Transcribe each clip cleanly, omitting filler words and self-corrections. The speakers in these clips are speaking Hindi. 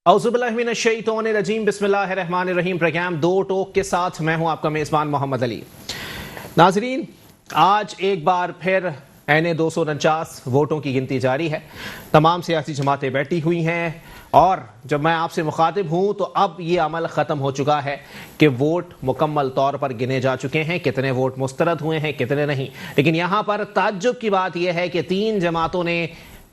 औज़ुबिल्लाहिमिनश्शैतानिर्रजीम बिस्मिल्लाहिर्रहमानिर्रहीम। प्रोग्राम दो टोक के साथ मैं हूं आपका मेज़बान मोहम्मद अली। नाजरीन, आज एक बार फिर एन 249 वोटों की गिनती जारी है। तमाम सियासी जमातें बैठी हुई हैं और जब मैं आपसे मुखातिब हूं तो अब ये अमल ख़त्म हो चुका है कि वोट मुकम्मल तौर पर गिने जा चुके हैं। कितने वोट मुस्तरद हुए हैं, कितने नहीं। लेकिन यहां पर ताज्जुब की बात यह है कि 3 जमातों ने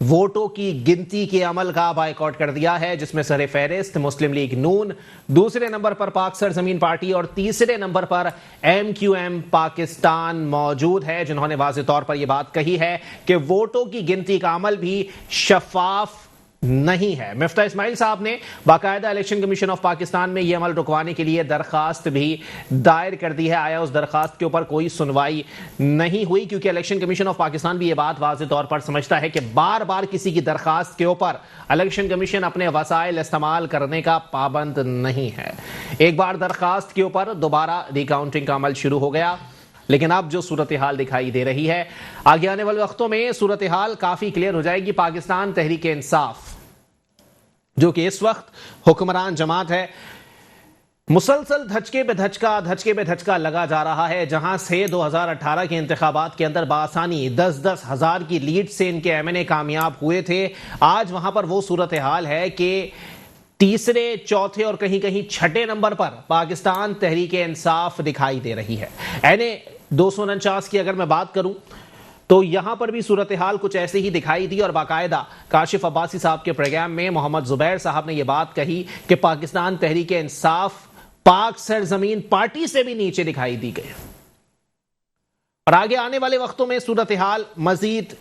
वोटों की गिनती के अमल का बायकॉट कर दिया है, जिसमें सर फहरिस्त मुस्लिम लीग नून, दूसरे नंबर पर पाक सरजमीन पार्टी और तीसरे नंबर पर MQM पाकिस्तान मौजूद है, जिन्होंने वाज़ेह तौर पर यह बात कही है कि वोटों की गिनती का अमल भी शफाफ नहीं है। मिफ्ता इस्माइल साहब ने बाकायदा इलेक्शन कमीशन ऑफ पाकिस्तान में यह अमल रुकवाने के लिए दरखास्त भी दायर कर दी है। आया उस दरखास्त के ऊपर कोई सुनवाई नहीं हुई, क्योंकि इलेक्शन कमीशन ऑफ पाकिस्तान भी यह बात वाज़ेह तौर पर समझता है कि बार बार किसी की दरखास्त के ऊपर इलेक्शन कमीशन अपने वसाइल इस्तेमाल करने का पाबंद नहीं है। एक बार दरखास्त के ऊपर दोबारा रिकाउंटिंग का अमल शुरू हो गया, लेकिन अब जो सूरत हाल दिखाई दे रही है, आगे आने वाले वक्तों में सूरत हाल काफी क्लियर हो जाएगी। पाकिस्तान तहरीक इंसाफ, जो कि इस वक्त हुक्मरान जमात है, मुसलसल धचके पे धचका लगा जा रहा है। जहां से 2018 के इंतखाबात के अंदर बासानी 10-10 हजार की लीड से इनके MNA कामयाब हुए थे। आज वहां पर वो सूरत हाल है कि तीसरे, चौथे और कहीं कहीं छठे नंबर पर पाकिस्तान तहरीक इंसाफ दिखाई दे रही है। NA 249 की अगर मैं बात करूं तो यहां पर भी सूरत हाल कुछ ऐसे ही दिखाई दी और बाकायदा काशिफ अब्बासी साहब के प्रोग्राम में मोहम्मद जुबैर साहब ने यह बात कही कि पाकिस्तान तहरीक इंसाफ पाक सरजमीन पार्टी से भी नीचे दिखाई दी गई और आगे आने वाले वक्तों में सूरत हाल मजीद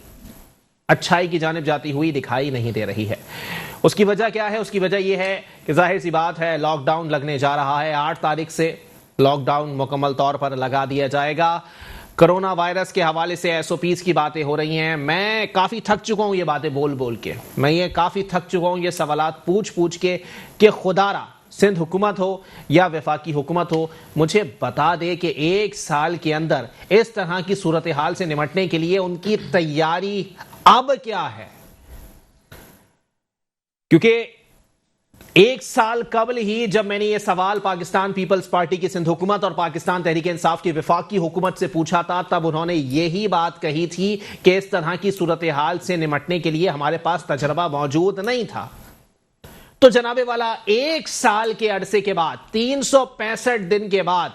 अच्छाई की जानिब जाती हुई दिखाई नहीं दे रही है। उसकी वजह क्या है? उसकी वजह यह है कि जाहिर सी बात है, लॉकडाउन लगने जा रहा है। 8 तारीख से लॉकडाउन मुकम्मल तौर पर लगा दिया जाएगा। कोरोना वायरस के हवाले से SOPs की बातें हो रही हैं। मैं काफी थक चुका हूं ये बातें बोल बोल के, मैं ये काफी थक चुका हूं ये सवालात पूछ पूछ के कि खुदारा सिंध हुकूमत हो या वफाकी हुकूमत हो, मुझे बता दे कि 1 साल के अंदर इस तरह की सूरत हाल से निपटने के लिए उनकी तैयारी अब क्या है। क्योंकि 1 साल कबल ही जब मैंने यह सवाल पाकिस्तान पीपल्स पार्टी की सिंध हुकूमत और पाकिस्तान तहरीक इंसाफ की वफाकी हुकूमत से पूछा था, तब उन्होंने यही बात कही थी कि इस तरह की सूरत हाल से निपटने के लिए हमारे पास तजर्बा मौजूद नहीं था। तो जनाबे वाला 1 साल के अरसे के बाद, 365 दिन के बाद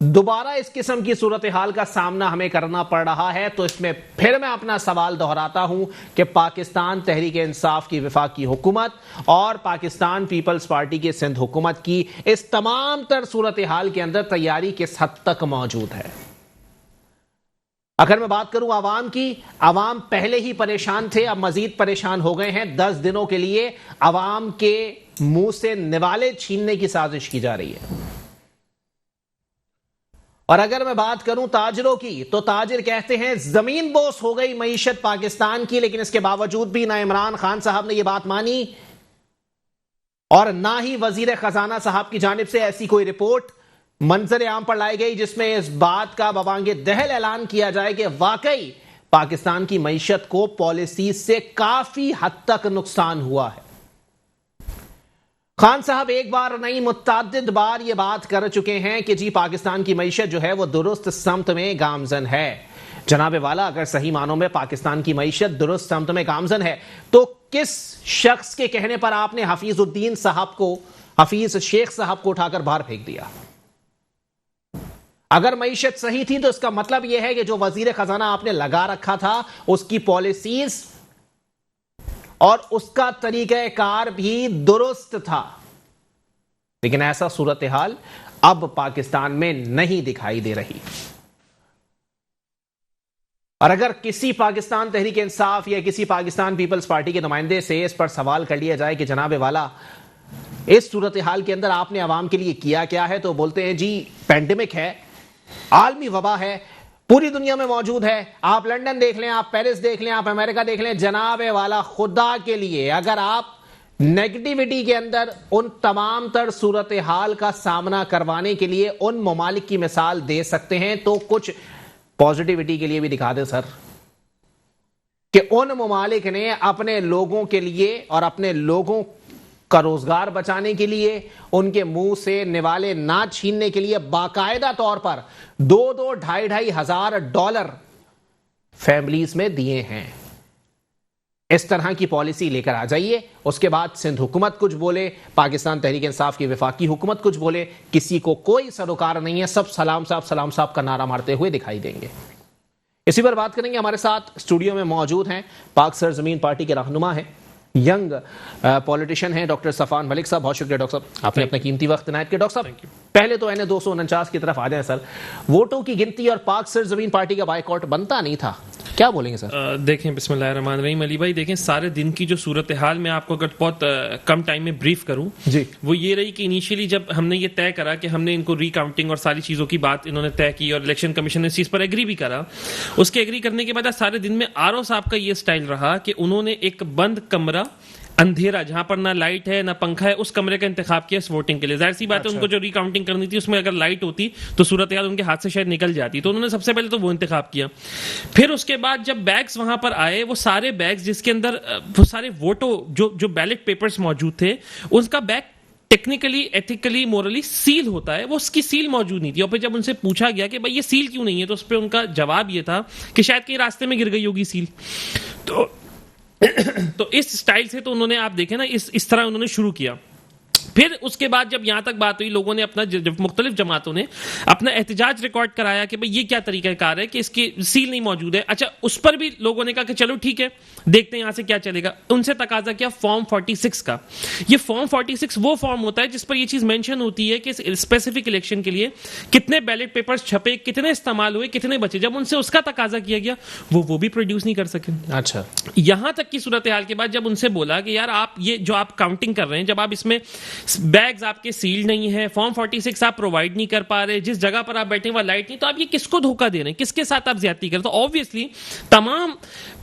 दोबारा इस किस्म की सूरत हाल का सामना हमें करना पड़ रहा है। तो इसमें फिर मैं अपना सवाल दोहराता हूं कि पाकिस्तान तहरीक इंसाफ की वफाकी हुकूमत और पाकिस्तान पीपल्स पार्टी की सिंध हुकूमत की इस तमाम तर सूरत हाल के अंदर तैयारी किस हद तक मौजूद है। अगर मैं बात करूं आवाम की, आवाम पहले ही परेशान थे, अब मजीद परेशान हो गए हैं। 10 दिनों के लिए आवाम के मुंह से निवाले छीनने की साजिश की जा रही है। और अगर मैं बात करूं ताजरों की, तो ताजिर कहते हैं जमीन बोस हो गई मईशत पाकिस्तान की, लेकिन इसके बावजूद भी ना इमरान खान साहब ने यह बात मानी और ना ही वजीर खजाना साहब की जानिब से ऐसी कोई रिपोर्ट मंजर आम पर लाई गई जिसमें इस बात का बवांगे दहल ऐलान किया जाए कि वाकई पाकिस्तान की मईशत को पॉलिसी से काफी हद तक नुकसान हुआ है। खान साहब एक बार नहीं मुतअद्दिद बार ये बात कर चुके हैं कि जी पाकिस्तान की मईशत जो है वो दुरुस्त समत में गामजन है। जनाबे वाला, अगर सही मानों में पाकिस्तान की मईशत दुरुस्त समत में गामजन है तो किस शख्स के कहने पर आपने हफीजुद्दीन साहब को, हफीज शेख साहब को उठाकर बाहर फेंक दिया? अगर मईशत सही थी तो इसका मतलब यह है कि जो वजीर खजाना आपने लगा रखा था उसकी पॉलिसीज और उसका तरीक़ाकार भी दुरुस्त था। लेकिन ऐसा सूरत हाल अब पाकिस्तान में नहीं दिखाई दे रही। और अगर किसी पाकिस्तान तहरीक इंसाफ या किसी पाकिस्तान पीपल्स पार्टी के नुमाइंदे से इस पर सवाल कर लिया जाए कि जनाबे वाला इस सूरत हाल के अंदर आपने अवाम के लिए किया क्या है, तो बोलते हैं जी पेंडेमिक है, आलमी वबा है, पूरी दुनिया में मौजूद है। आप लंदन देख लें, आप पेरिस देख लें, आप अमेरिका देख लें। जनाबे वाला खुदा के लिए अगर आप नेगेटिविटी के अंदर उन तमाम तर सूरत हाल का सामना करवाने के लिए उन ममालिक की मिसाल दे सकते हैं तो कुछ पॉजिटिविटी के लिए भी दिखा दे सर। कि उन ममालिक ने अपने लोगों के लिए और अपने लोगों का रोजगार बचाने के लिए, उनके मुंह से निवाले ना छीनने के लिए बाकायदा तौर पर 2-2, ढाई हजार डॉलर फैमिलीज में दिए हैं। इस तरह की पॉलिसी लेकर आ जाइए। उसके बाद सिंध हुकूमत कुछ बोले, पाकिस्तान तहरीक इंसाफ की वफाकी हुकूमत कुछ बोले, किसी को कोई सरोकार नहीं है। सब सलाम साहब का नारा मारते हुए दिखाई देंगे। इसी पर बात करेंगे। हमारे साथ स्टूडियो में मौजूद हैं पाक सरजमीन पार्टी के रहनुमा हैं, यंग पॉलिटिशियन हैं डॉक्टर सफान मलिक साहब। बहुत शुक्रिया डॉक्टर साहब, आपने अपना कीमती वक्त इनायत किया। डॉक्टर साहब, पहले तो NA 249 की तरफ आ जाए सर। वोटों की गिनती और पाक सरजमीन पार्टी का बायकॉट बनता नहीं था, क्या बोलेंगे सर? देखें, बिस्मिल्लाहिर्रहमानिर्रहीम। अली भाई देखें, सारे दिन की जो सूरत हाल मैं आपको अगर बहुत कम टाइम में ब्रीफ करूं जी, वो ये रही कि इनिशियली जब हमने ये तय करा कि हमने इनको रिकाउंटिंग और सारी चीज़ों की बात इन्होंने तय की और इलेक्शन कमीशन ने इस चीज़ पर एग्री भी करा, उसके एग्री करने के बाद सारे दिन में आरओ साहब का ये स्टाइल रहा कि उन्होंने एक बंद कमरा, अंधेरा, जहां पर ना लाइट है ना पंखा है, उस कमरे का इंतखाब किया इस वोटिंग के लिए। जाहिर सी बात है, उनको जो रिकाउंटिंग करनी थी उसमें अगर लाइट होती तो सूरत हाल उनके हाथ से शायद निकल जाती, तो उन्होंने सबसे पहले तो वो इंतखाब किया। फिर उसके बाद जब बैग्स वहां पर आए, वो सारे बैग्स जिसके अंदर वो सारे वोटो जो बैलेट पेपर्स मौजूद थे, उसका bag technically, ethically, morally seal होता है, वो उसकी सील मौजूद नहीं थी। और फिर जब उनसे पूछा गया कि भाई ये सील क्यों नहीं है, तो उस पर उनका जवाब ये था कि शायद कहीं रास्ते में गिर गई होगी सील। तो इस स्टाइल से तो उन्होंने, आप देखें ना, इस तरह उन्होंने शुरू किया। फिर उसके बाद जब यहां तक बात हुई, लोगों ने अपना, जब मुख्तलिफ जमातों ने अपना एहतजाज रिकॉर्ड कराया कि भाई ये क्या तरीकाकार है कि इसकी सील नहीं मौजूद है। अच्छा, उस पर भी लोगों ने कहा कि चलो ठीक है, देखते हैं यहां से क्या चलेगा। उनसे तकाजा किया फॉर्म 46 का। ये फॉर्म 46 वो फॉर्म होता है जिस पर ये चीज मेंशन होती है कि स्पेसिफिक इलेक्शन के लिए कितने बैलेट पेपर्स छपे, कितने इस्तेमाल हुए, कितने बचे। जब उनसे उसका तकाजा किया गया, वो भी प्रोड्यूस नहीं कर सके। अच्छा, यहां तक की सूरत हाल के बाद जब उनसे बोला कि यार आप ये जो आप काउंटिंग कर रहे हैं, जब आप इसमें बैग्स आपके सील नहीं है, फॉर्म 46 आप प्रोवाइड नहीं कर पा रहे, जिस जगह पर आप बैठे वहां लाइट नहीं, तो आप ये किसको धोखा दे रहे हैं, किसके साथ आप ज्यादती कर रहे हैं? तो ऑब्वियसली तमाम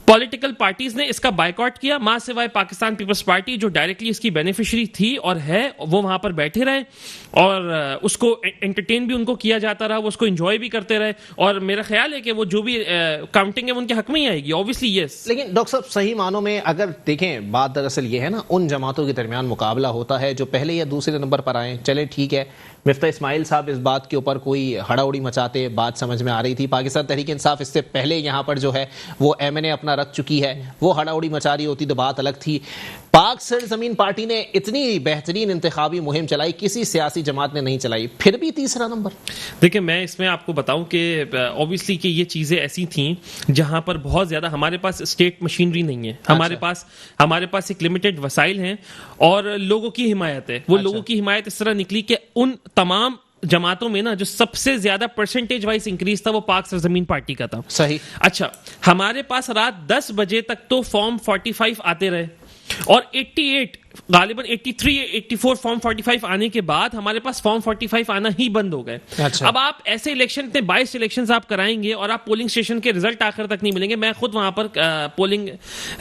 पॉलिटिकल पार्टीज ने इसका बायकॉट किया, मां सिवाय पाकिस्तान पीपल्स पार्टी जो डायरेक्टली इसकी बेनिफिशियरी थी और है, वो वहां पर बैठे रहे और उसको एंटरटेन भी उनको किया जाता रहा, वो उसको एंजॉय भी करते रहे। और मेरा ख्याल है कि वो जो भी काउंटिंग है वो उनके हक में ही आएगी, ऑब्वियसली यस। लेकिन डॉक्टर साहब, सही मानों में अगर देखें, बात दरअसल ये है ना, उन जमातों के दरमियान मुकाबला होता है जो पहले या दूसरे नंबर पर आए। चले ठीक है, मिफ्ता इस्माइल साहब इस बात के ऊपर कोई हड़ाउड़ी मचाते, बात समझ में आ रही थी। पाकिस्तान तहरीक इंसाफ इससे पहले यहाँ पर जो है वो MNA अपना रख चुकी है, वो हड़ाउड़ी मचा रही होती तो बात अलग थी। पाक सरजमीन पार्टी ने इतनी बेहतरीन इंतखाबी मुहिम चलाई, किसी सियासी जमात ने नहीं चलाई, फिर भी तीसरा नंबर। देखिए, मैं इसमें आपको बताऊं कि ऑब्वियसली कि ये चीज़ें ऐसी थी जहां पर बहुत ज़्यादा हमारे पास स्टेट मशीनरी नहीं है। हमारे पास एक लिमिटेड वसाइल हैं और लोगों की हिमायत है। वो लोगों की हिमायत इस तरह निकली कि उन तमाम जमातों में ना जो सबसे ज्यादा परसेंटेज वाइज इंक्रीज था वो पाक सरजमीन पार्टी का था। सही। अच्छा, हमारे पास रात 10 बजे तक तो फॉर्म 45 आते रहे और 88 गालिबन 83 84 फॉर्म 45 आने के बाद हमारे पास फॉर्म 45 आना ही बंद हो गए। अच्छा। अब आप ऐसे इलेक्शन, इतने 22 इलेक्शन आप कराएंगे और आप पोलिंग स्टेशन के रिजल्ट आखिर तक नहीं मिलेंगे। मैं खुद वहां पर पोलिंग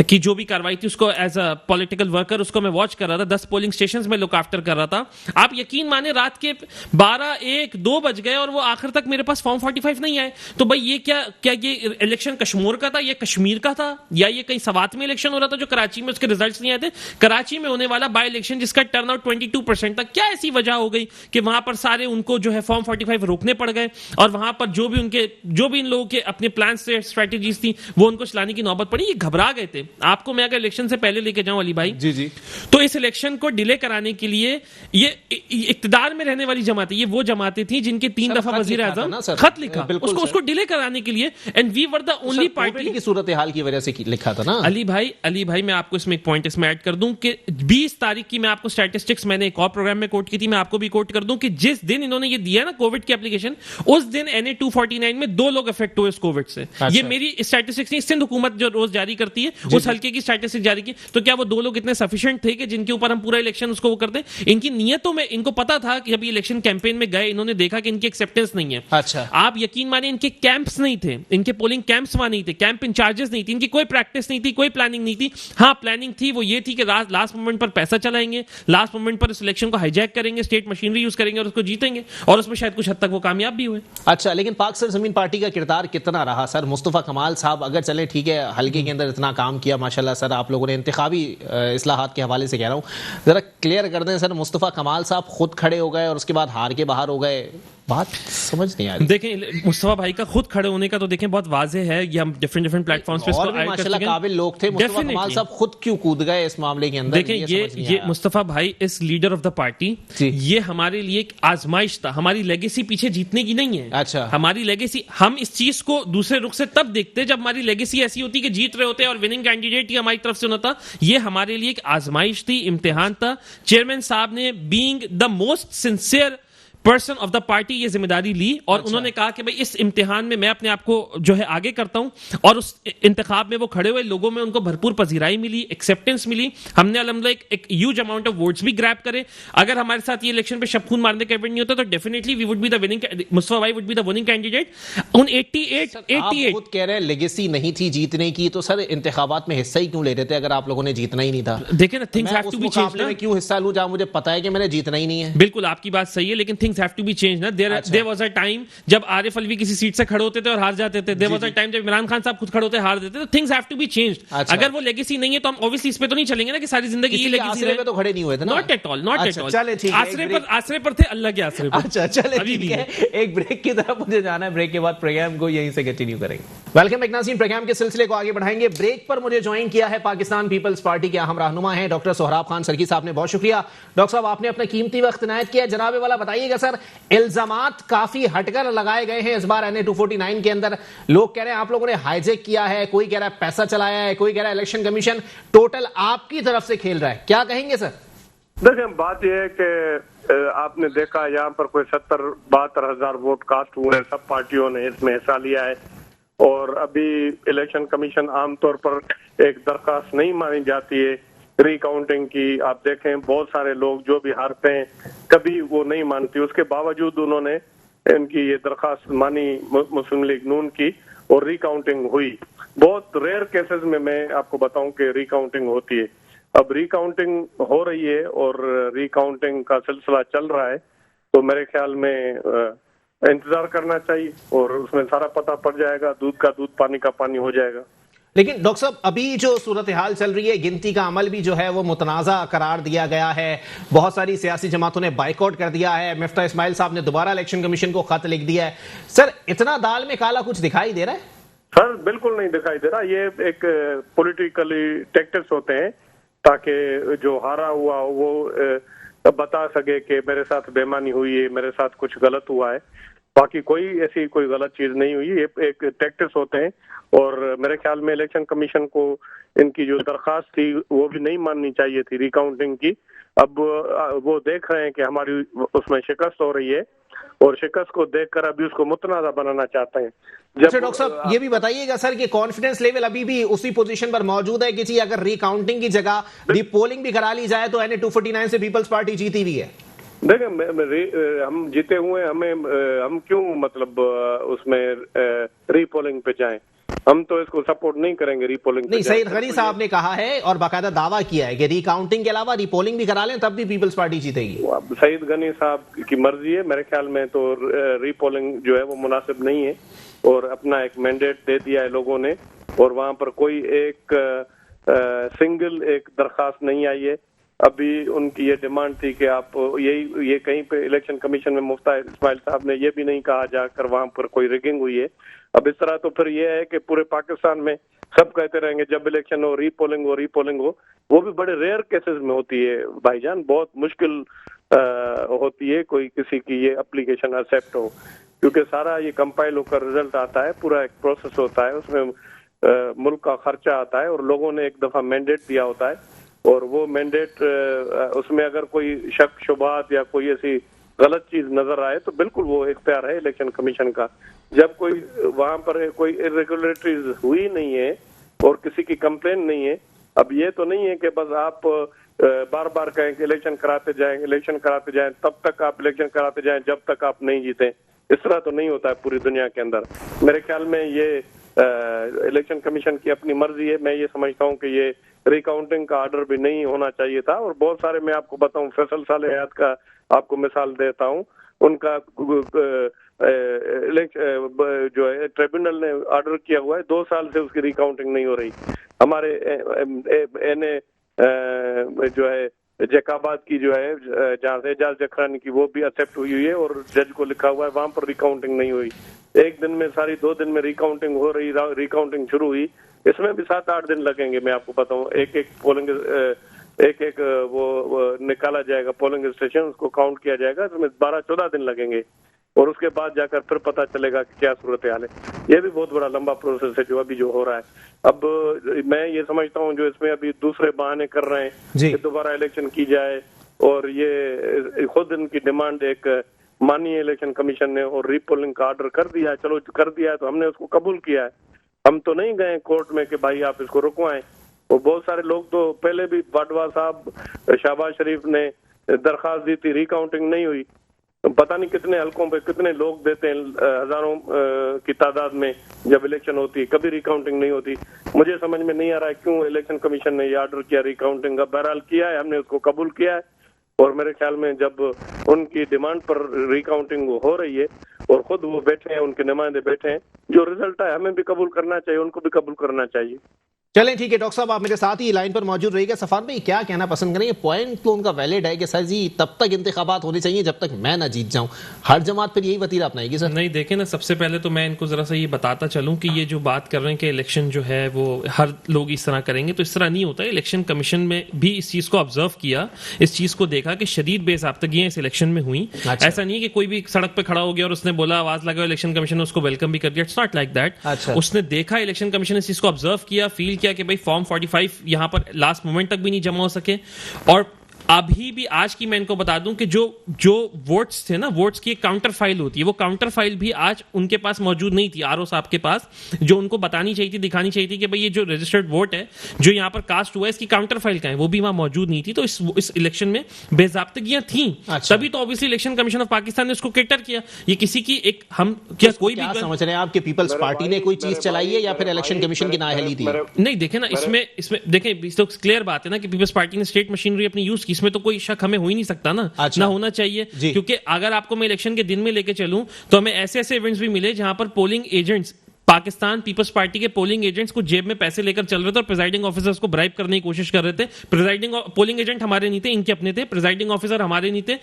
की जो भी कार्रवाई थी उसको एज अ पॉलिटिकल वर्कर उसको मैं वॉच कर रहा था। 10 पोलिंग स्टेशन में लुक आफ्टर कर रहा था। आप यकीन माने रात के 12, 1, 2 बज गए और वो आखिर तक मेरे पास फॉर्म 45 नहीं आए। तो भाई ये क्या ये इलेक्शन कश्मीर का था, ये कश्मीर का था, या ये कहीं सवात में इलेक्शन हो रहा था जो कराची में उसके रिजल्ट नहीं आए थे? कराची में होने वाला बाई इलेक्शन जिसका टर्नआउट 22% था, क्या ऐसी वजह हो गई कि वहां पर सारे उनको जो है फॉर्म 45 रोकने पड़ गए और वहां पर जो भी इन लोगों के अपने प्लान से स्ट्रेटेजीज थी वो उनको चलाने की नौबत पड़ी? ये घबरा गए थे। आपको मैं अगर इलेक्शन से पहले लेके जाऊं अली भाई जी, तो इस इलेक्शन को डिले कराने के लिए ये इक्तिदार में रहने वाली जमातें, ये वो जमातें थी जिनके 3 दफा वजीर आजम खत लिखा उसको डिले कराने के लिए, and we were the only party की सूरत हाल की वजह से लिखा था ना। अली भाई मैं आपको इसमें एक पॉइंट इसमें ऐड कर दूं कि 20 तारीख की मैं आपको स्टैटिस्टिक्स मैंने एक और प्रोग्राम में कोट की थी, मैं आपको भी कोट कर दूं कि जिस दिन इन्होंने ये दिया ना कोविड की एप्लीकेशन, उस दिन NA 249 में 2 लोग अफेक्ट हुए इस कोविड से। अच्छा। ये मेरी स्टैटिस्टिक्स नहीं, सिंध हुकूमत जो रोज जारी करती है उस हल्के की स्टैटिस्टिक्स जारी की। तो क्या वो 2 लोग इतने सफिशिएंट थे कि जिनके ऊपर हम पूरा इलेक्शन उसको वो करते? इनकी नियतों में इनको पता था कि जब इलेक्शन कैंपेन में गए इन्होंने देखा कि इनकी एक्सेप्टेंस नहीं है। अच्छा। आप यकीन मानिए इनके कैंप्स नहीं थे, इनके पोलिंग कैंप्स वहां नहीं थे, कैंप इंचार्जेस नहीं थी, इनकी कोई प्रैक्टिस नहीं थी, कोई प्लानिंग नहीं थी। हाँ, प्लानिंग थी, वो ये थी कि लास्ट मोमेंट पर पैसा चलाएंगे, लास्ट मोमेंट पर इस इलेक्शन को हाईजैक करेंगे, स्टेट मशीनरी यूज करेंगे और उसको जीतेंगे, और उसमें शायद कुछ हद तक वो कामयाब भी हुए। अच्छा, लेकिन पाक सरजमीन पार्टी का किरदार कितना रहा सर? मुस्तफा कमाल साहब अगर चले ठीक है, हल्के के अंदर इतना काम किया माशाल्लाह सर, आप लोगों ने इंतखाबी इस्लाहात के हवाले से कह रहा हूँ, जरा क्लियर कर दें सर, मुस्तफा कमाल साहब खुद खड़े हो गए और उसके बाद हार के बाहर हो गए, बात समझ नहीं आ रही। देखें, मुस्तफा भाई का खुद खड़े होने का तो देखें बहुत वाज़े है, ये हम डिफरेंट प्लेटफॉर्म्स पे और भी माशाल्लाह काबिल लोग थे, मुस्तफा कमाल साहब खुद क्यों कूद गए इस मामले के अंदर? देखें, ये मुस्तफा भाई इस लीडर ऑफ द पार्टी, ये हमारे लिए एक आजमाइश था, हमारी लेगेसी पीछे जीतने की नहीं है। अच्छा, हमारी लेगेसी, हम इस चीज को दूसरे रुख से तब देखते जब हमारी लेगेसी ऐसी होती कि जीत रहे होते और विनिंग कैंडिडेट ही हमारी तरफ से होता। ये हमारे लिए एक आजमाइश थी, इम्तिहान था। चेयरमैन साहब ने being the most sincere person of the party ये जिम्मेदारी ली और उन्होंने कहा कि भाई इस इम्तिहान में मैं अपने आप को जो है आगे करता हूं, और उस इंतखाब में वो खड़े हुए लोगों में उनको भरपूर पजीराई मिली, एक्सेप्टेंस मिली। हमने अल्हम्दुलिल्लाह एक ह्यूज अमाउंट ऑफ वोट्स भी ग्रैब करे। अगर हमारे साथ ये इलेक्शन पे शब खून मारने का इवेंट नहीं होता तो definitely we would be the winning, Mustafa भाई would be the winning candidate. उन 88 खुद कह रहे हैं लेगेसी नहीं थी जीतने की, तो सर इंतखाबात में हिस्सा ही क्यों ले रहे थे अगर आप लोगों ने जीतना ही नहीं था? देखिए ना, things have to be changed. मैं क्यों हिस्सा लूं जहां मुझे पता है कि मैंने जीतना ही नहीं है? बिल्कुल आपकी बात सही है, लेकिन things have to be changed ना। देयर वाज अ टाइम जब आरिफ अलवी किसी सीट से खड़े होते थे और हार जाते थे। देयर वाज अ टाइम जब इमरान खान साहब खुद खड़े होते हार देते थे। Things have to be changed. अगर वो लेगेसी नहीं है तो हम ऑब्वियसली इस पे तो नहीं चलेंगे ना कि सारी जिंदगी ये लेगेसी आसरे पे तो खड़े नहीं हुए थे ना। Not at all, not at all. चले ठीक है, आसरे पर थे, अल्लाह के आसरे पर। अच्छा चले ठीक है, एक ब्रेक की तरफ मुझे जाना है, ब्रेक के बाद प्रोग्राम को यहीं से कंटिन्यू करेंगे। वेलकम बैक नाज़रीन, प्रोग्राम के सिलसिले को आगे बढ़ाएंगे। ब्रेक पर मुझे ज्वाइन किया है पाकिस्तान पीपल्स पार्टी के अहम रहनुमा हैं डॉक्टर सोहराब खान सरकी साहब ने। बहुत शुक्रिया डॉक्टर साहब, आपने अपना कीमती वक्त इनायत किया। जनाबे वाला बताइएगा सर, इल्जामात काफी हटकर लगाए गए हैं इस बार NA 249 के अंदर। लोग कह रहे हैं आप लोगों ने हाईजैक किया है, कोई कह रहा है पैसा चलाया है, कोई कह रहा है इलेक्शन कमीशन टोटल आपकी तरफ से खेल रहा है। क्या कहेंगे सर? देखिए, बात यह है कि आपने देखा यहाँ पर कोई 70-72 हजार वोट कास्ट हुए हैं, सब पार्टियों ने इसमें हिस्सा लिया है। और अभी इलेक्शन कमीशन आमतौर पर एक दरखास्त नहीं मानी जाती है रिकाउंटिंग की। आप देखें, बहुत सारे लोग जो भी हारते हैं कभी वो नहीं मानती, उसके बावजूद उन्होंने इनकी ये दरखास्त मानी मुस्लिम लीग नून की और रिकाउंटिंग हुई। बहुत रेयर केसेस में मैं आपको बताऊं कि रिकाउंटिंग होती है। अब रिकाउंटिंग हो रही है और रिकाउंटिंग का सिलसिला चल रहा है, तो मेरे ख्याल में इंतजार करना चाहिए और उसमें सारा पता पड़ जाएगा, दूध का दूध पानी का पानी हो जाएगा। लेकिन डॉक्टर साहब, अभी जो सूरत हाल चल रही है, गिनती का अमल भी जो है वो मुतनाज़ा करार दिया गया है। बहुत सारी सियासी जमातों ने बाइकआउट कर दिया है। मिफ्ता इस्माइल साहब ने दोबारा इलेक्शन कमीशन को खत लिख दिया है। सर, इतना दाल में काला कुछ दिखाई दे रहा है? सर, बिल्कुल नहीं दिखाई दे रहा। ये एक पॉलिटिकली टैक्टिक्स होते हैं ताकि जो हारा हुआ वो बता सके कि मेरे साथ बेईमानी हुई है, मेरे साथ कुछ गलत हुआ है। बाकी कोई ऐसी कोई गलत चीज नहीं हुई। ये एक टैक्टिक्स होते हैं और मेरे ख्याल में इलेक्शन कमीशन को इनकी जो दरखास्त थी वो भी नहीं माननी चाहिए थी रिकाउंटिंग की। अब वो देख रहे हैं कि हमारी उसमें शिकस्त हो रही है और शिकस्त को देखकर अभी उसको मुतनाज़ा बनाना चाहते हैं। अच्छा डॉक्टर साहब, ये भी बताइएगा सर कि कॉन्फिडेंस लेवल अभी भी उसी पोजीशन पर मौजूद है कि जी अगर रिकाउंटिंग की जगह रीपोलिंग भी करा ली जाए तो NA 249 से पीपल्स पार्टी जीती हुई है? देखिए, हम जीते हुए हम क्यों मतलब उसमें रीपोलिंग पे जाएं? हम तो इसको सपोर्ट नहीं करेंगे रीपोलिंग। नहीं, सईद गनी साहब ने कहा है और बाकायदा दावा किया है कि रिकाउंटिंग के अलावा रीपोलिंग भी करा लें तब भी पीपल्स पार्टी जीतेगी। सईद गनी साहब की मर्जी है, मेरे ख्याल में तो रीपोलिंग जो है वो मुनासिब नहीं है और अपना एक मैंडेट दे दिया है लोगों ने और वहां पर कोई एक सिंगल एक दरखास्त नहीं आई है। अभी उनकी ये डिमांड थी कि आप ये कहीं पे इलेक्शन कमीशन में मुफ्ता इस्माइल साहब ने ये भी नहीं कहा जाकर वहां पर कोई रिगिंग हुई है। अब इस तरह तो फिर ये है कि पूरे पाकिस्तान में सब कहते रहेंगे जब इलेक्शन हो रीपोलिंग हो। वो भी बड़े रेयर केसेस में होती है भाईजान, बहुत मुश्किल होती है कोई किसी की ये एप्लीकेशन एक्सेप्ट हो, क्योंकि सारा ये कंपाइल होकर रिजल्ट आता है, पूरा एक प्रोसेस होता है, उसमें मुल्क का खर्चा आता है और लोगों ने एक दफा मैंडेट दिया होता है और वो मैंडेट उसमें अगर कोई शक शुबात या कोई ऐसी गलत चीज नजर आए तो बिल्कुल वो इख्तियार है इलेक्शन कमीशन का। जब कोई वहां पर कोई इरेगुलरिटीज हुई नहीं है और किसी की कंप्लेन नहीं है, अब ये तो नहीं है कि बस आप बार बार कहें कि इलेक्शन कराते जाएं तब तक आप इलेक्शन कराते जाएं जब तक आप नहीं जीते। इस तरह तो नहीं होता है पूरी दुनिया के अंदर। मेरे ख्याल में ये इलेक्शन कमीशन की अपनी मर्जी है। मैं ये समझता हूँ कि ये रिकाउंटिंग का ऑर्डर भी नहीं होना चाहिए था। और बहुत सारे, मैं आपको बताऊं, फैसल साले हयात का आपको मिसाल देता हूँ, उनका जो है ट्रिब्यूनल ने ऑर्डर किया हुआ है, 2 साल से उसकी रिकाउंटिंग नहीं हो रही। हमारे एनए जो है जैकाबाद की जो है, जहाँ से एजाज जखरानी की, वो भी एक्सेप्ट हुई है और जज को लिखा हुआ है, वहां पर रिकाउंटिंग नहीं हुई। 1 दिन में सारी 2 दिन में रिकाउंटिंग हो रही, रिकाउंटिंग शुरू हुई, इसमें भी 7-8 दिन लगेंगे। मैं आपको बताऊं, एक पोलिंग एक वो निकाला जाएगा पोलिंग स्टेशन, उसको काउंट किया जाएगा, इसमें 12-14 दिन लगेंगे और उसके बाद जाकर फिर पता चलेगा कि क्या सूरत हाल है। ये भी बहुत बड़ा लंबा प्रोसेस है जो हो रहा है। अब मैं ये समझता हूँ जो इसमें अभी दूसरे बहाने कर रहे हैं कि दोबारा इलेक्शन की जाए, और ये खुद इनकी डिमांड एक माननीय इलेक्शन कमीशन ने और रीपोलिंग का ऑर्डर कर दिया है। चलो कर दिया है तो हमने उसको कबूल किया है, हम तो नहीं गए कोर्ट में कि भाई आप इसको रुकवाएं। और बहुत सारे लोग तो पहले भी, बाटवा साहब, शहबाज शरीफ ने दरखास्त दी थी, रिकाउंटिंग नहीं हुई। पता नहीं कितने हलकों पे कितने लोग देते हैं, हजारों की तादाद में जब इलेक्शन होती है, कभी रिकाउंटिंग नहीं होती। मुझे समझ में नहीं आ रहा है क्यों इलेक्शन कमीशन ने ये ऑर्डर किया रिकाउंटिंग का। बहरहाल किया है, हमने उसको कबूल किया है और मेरे ख्याल में जब उनकी डिमांड पर रिकाउंटिंग हो रही है और खुद वो बैठे हैं, उनके नुमाइंदे बैठे हैं, जो रिजल्ट है हमें भी कबूल करना चाहिए, उनको भी कबूल करना चाहिए। चलें ठीक है, डॉक्टर साहब आप मेरे साथ ही लाइन पर मौजूद रहिएगा। सफान भाई क्या कहना पसंद करेंगे? पॉइंट तो उनका वैलिड है कि सर जी तब तक इंतखाबात होने चाहिए जब तक मैं ना जीत जाऊं। हर जमात फिर यही वतीरा अपनाएगी सर? नहीं, देखें ना, सबसे पहले तो मैं इनको जरा सा ये बताता चलूं कि ये जो बात कर रहे हैं कि इलेक्शन जो है वो हर लोग इस तरह करेंगे, तो इस तरह नहीं होता है। इलेक्शन कमीशन में भी इस चीज को ऑब्जर्व किया, इस चीज को देखा कि शदीद बेज़ाब्तगियां इस इलेक्शन में हुई। ऐसा नहीं है कि कोई भी सड़क पे खड़ा हो गया और उसने बोला, आवाज लगाओ, इलेक्शन कमीशन ने उसको वेलकम भी कर दिया। It's not like that. उसने देखा, इलेक्शन कमीशन ने इस चीज को ऑब्जर्व किया, फील किया कि भाई फॉर्म 45 यहां पर लास्ट मोमेंट तक भी नहीं जमा हो सके। और अभी भी आज की मैं इनको बता दूं कि जो वोट्स थे ना, वोट्स की एक काउंटर फाइल होती है, वो काउंटर फाइल भी आज उनके पास मौजूद नहीं थी, आरओ साहब के पास, जो उनको बतानी चाहिए थी, दिखानी चाहिए थी कि भाई ये जो रजिस्टर्ड वोट है जो यहां पर कास्ट हुआ है, इसकी काउंटर फाइल कहां है, वो भी वहां मौजूद नहीं थी। तो इस इलेक्शन में बेज़ाब्तगियां थी। तभी तो obviously election commission of Pakistan ने उसको कैटर किया। ये किसी की एक हम क्या कोई भी समझ रहे हैं आप कि पीपल्स पार्टी ने कोई चीज चलाई है या फिर इलेक्शन कमीशन की नाअहली थी? नहीं, देखें ना, इसमें देखें, तो क्लियर बात है ना कि पीपल्स पार्टी ने स्टेट मशीनरी अपनी यूज की, इसमें तो कोई शक हो ही नहीं सकता ना। ना होना चाहिए, क्योंकि अगर आपको मैं इलेक्शन के दिन में लेके चलूं तो हमें ऐसे इवेंट्स भी मिले जहां पर polling agents, Pakistan peoples party के पोलिंग एजेंट्स को जेब में पैसे लेकर चल रहे थे और प्रिजाइडिंग ऑफिसर्स को ब्राइब करने की कोशिश कर रहे थे। पोलिंग एजेंट हमारे नहीं थे, इनके अपने थे। प्रिजाइडिंग ऑफिसर हमारे नहीं थे,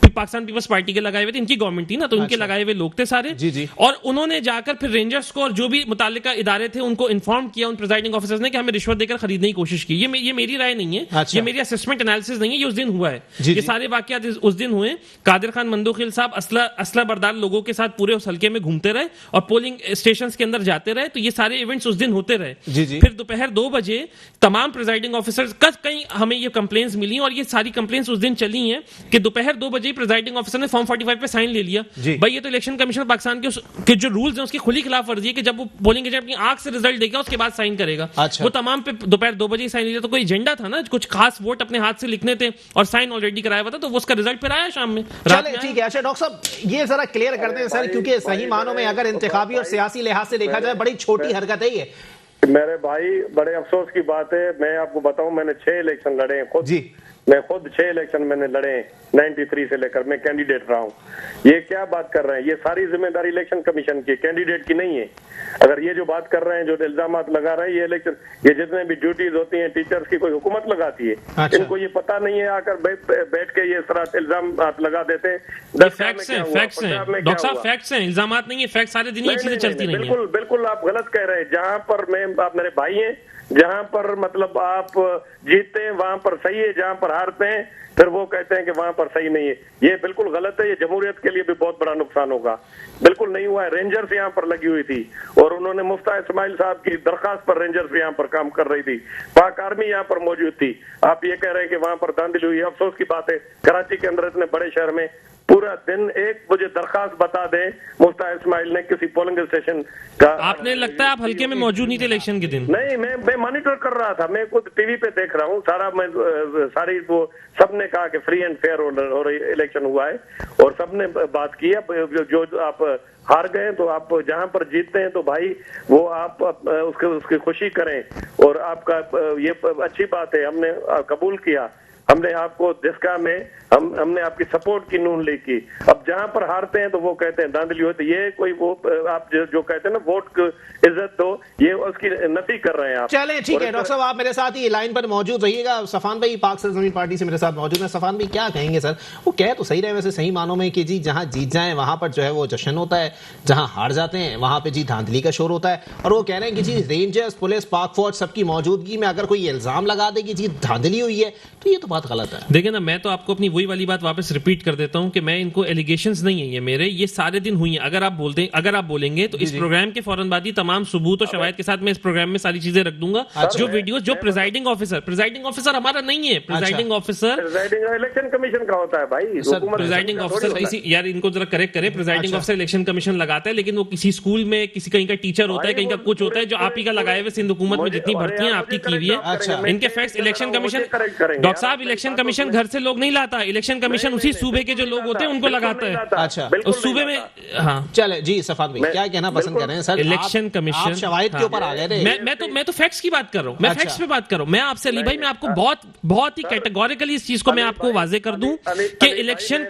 पाकिस्तान पीपल्स पार्टी के लगाए हुए थे, इनकी गवर्नमेंट थी ना, तो इनके लगाए हुए लोग थे सारे। और उन्होंने जाकर फिर रेंजर्स को और जो भी मुताल्लिका इदारे थे उनको इन्फॉर्म किया, उन प्रिजाइडिंग ऑफिसर्स ने, कि हमें रिश्वत देकर खरीदने की कोशिश की। ये मेरी राय नहीं है, ये मेरी असेसमेंट एनालिसिस नहीं है, ये उस दिन हुआ है। ये सारे वाकयात उस दिन हुए। कादिर खान मंदोखिल साहब असला बरदार लोगों के साथ पूरे उस हल्के में घूमते रहे और पोलिंग स्टेशन के अंदर जाते रहे। तो ये सारे इवेंट्स उस दिन होते रहे। फिर दोपहर 2 बजे तमाम प्रिजाइडिंग ऑफिसर्स कहीं हमें ये कंप्लेंट्स मिली और ये सारी कंप्लेंट्स उस दिन चली हैं कि दोपहर 2 बजे प्रिजाइडिंग ऑफिसर ने फॉर्म 45 पे साइन ले लिया। भाई ये तो इलेक्शन कमीशन पाकिस्तान के जो रूल्स हैं उसकी खुली खिलाफ वर्जी है कि जब वो पोलिंग एजेंट अपनी आंख से रिजल्ट देगा उसके बाद साइन करेगा। वो तमाम पे दोपहर 2 बजे साइन लिया। तो कोई एजेंडा था ना, कुछ खास वोट अपने हाथ से लिखने थे और साइन ऑलरेडी कराया हुआ था, तो उसका रिजल्ट फिर आया शाम में। ठीक है, अच्छा डॉक्टर साहब ये जरा क्लियर करते हैं सर, क्योंकि सही मानों में अगर इंतखाबी और सियासी लिहाज से देखा जाए बड़ी छोटी हरकत है ये। मेरे भाई, बड़े अफसोस की बात है, मैं आपको बताऊं, मैंने 6 इलेक्शन लड़े हैं खुद। मैं खुद 6 इलेक्शन मैंने लड़े हैं, 93 से लेकर मैं कैंडिडेट रहा हूं। ये क्या बात कर रहे हैं? ये सारी जिम्मेदारी इलेक्शन कमीशन की, कैंडिडेट की नहीं है। अगर ये जो बात कर रहे हैं, जो इल्जामात लगा रहे हैं, ये इलेक्शन, ये जितने भी ड्यूटीज होती हैं टीचर्स की, कोई हुकूमत लगाती है। इनको ये पता नहीं है, आकर बैठ के ये तरह इल्जाम लगा देते हैं। फैक्ट्स हैं डॉक्टर साहब, फैक्ट्स हैं, इल्जामात नहीं है, फैक्ट सारे दिन ये चीजें चलती रही हैं। बिल्कुल आप गलत कह रहे हैं। जहां पर आप मेरे भाई हैं, जहां पर मतलब आप जीतते हैं वहां पर सही है, जहां पर हारते हैं फिर वो कहते हैं कि वहां पर सही नहीं है। ये बिल्कुल गलत है। ये जमहूरियत के लिए भी बहुत बड़ा नुकसान होगा। बिल्कुल नहीं हुआ है। रेंजर्स यहाँ पर लगी हुई थी और उन्होंने मुफ्ता इस्माइल साहब की दरखास्त पर रेंजर्स यहाँ पर काम कर रही थी। पाक आर्मी यहाँ पर मौजूद थी। आप ये कह रहे हैं कि वहां पर धांधली हुई। अफसोस की बात है, कराची के अंदर इतने बड़े शहर में पूरा दिन 1 बजे दरखास्त बता दें मुफ्ता इस्माइल ने किसी पोलिंग स्टेशन का। आपने लगता है आप हल्के में मौजूद नहीं थे इलेक्शन के दिन? नहीं, मैं मॉनिटर कर रहा था, मैं खुद टीवी पे देख रहा हूँ सारा। मैं सारी वो सबने कहा कि फ्री एंड फेयर हो रही इलेक्शन हुआ है और सबने बात की है। जो आप हार गए तो आप जहां पर जीतते हैं तो भाई वो आप उसकी खुशी करें और आपका ये अच्छी बात है, हमने कबूल किया, हमने आपको जिसका में हमने आपकी सपोर्ट की नून ली की। अब जहां पर हारते हैं तो वो कहते हैं धांधली होती, ये कोई वो आप जो कहते हैं ना वोट को इज्जत दो, ये उसकी नफी कर रहे हैं आप। चले ठीक है डॉक्टर साहब, आप मेरे साथ ही लाइन पर मौजूद रहिएगा। सफान भाई पाक सरजमीन पार्टी से मेरे साथ मौजूद है। सफान भाई क्या कहेंगे सर? वो कह तो सही रहे वैसे सही मानों में कि जी जहां जीत जाए वहां पर जो है वो जश्न होता है, जहां हार जाते हैं वहां पे जी धांधली का शोर होता है। और वो कह रहे हैं कि जी रेंजर्स, पुलिस, पाक फौज सबकी मौजूदगी में अगर कोई इल्जाम लगा दे कि जी धांधली हुई है तो ये तो बात गलत है। देखिए ना, मैं तो आपको अपनी वही वाली बात वापस रिपीट कर देता हूं कि मैं इनको एलिगेशंस नहीं है ये मेरे, ये सारे दिन हुई हैं। अगर आप बोलेंगे तो इस प्रोग्राम के फौरन बाद ही तमाम सबूत और शवाहिद के साथ मैं इस प्रोग्राम में सारी चीजें रख दूंगा। जो वीडियो जो प्रिजाइडिंग ऑफिसर हमारा नहीं है, प्रिजाइडिंग ऑफिसर इलेक्शन कमीशन का होता है भाई। प्रिजाइडिंग ऑफिसर यार इनको जरा करेक्ट करे। प्रिजाइडिंग ऑफिसर इलेक्शन कमीशन लगाता है, लेकिन वो किसी स्कूल में किसी कहीं का टीचर होता है, कहीं का कुछ होता है, जो आप ही का लगाए हुए सिंध हुकूमत में जितनी भर्तियां आपकी की हुई है इनके फैक्ट्स इलेक्शन कमीशन। डॉक्टर साहब, इलेक्शन कमीशन घर से लोग नहीं लाता, इलेक्शन कमीशन उसी सूबे के जो लोग होते हैं उनको लगाता है। अच्छा, उस सूबे में हाँ चले जी। सफान भाई क्या कहना पसंद कर रहे हैं सर? इलेक्शन कमीशन शवाहिद के ऊपर आ गए थे। मैं तो फैक्ट्स की बात कर रहा हूँ, मैं फैक्ट्स पे बात कर रहा हूँ। मैं आपसे अली भाई, मैं आपको बहुत ही कैटेगोरिकली इस चीज को मैं आपको वाजे कर दूं कि इलेक्शन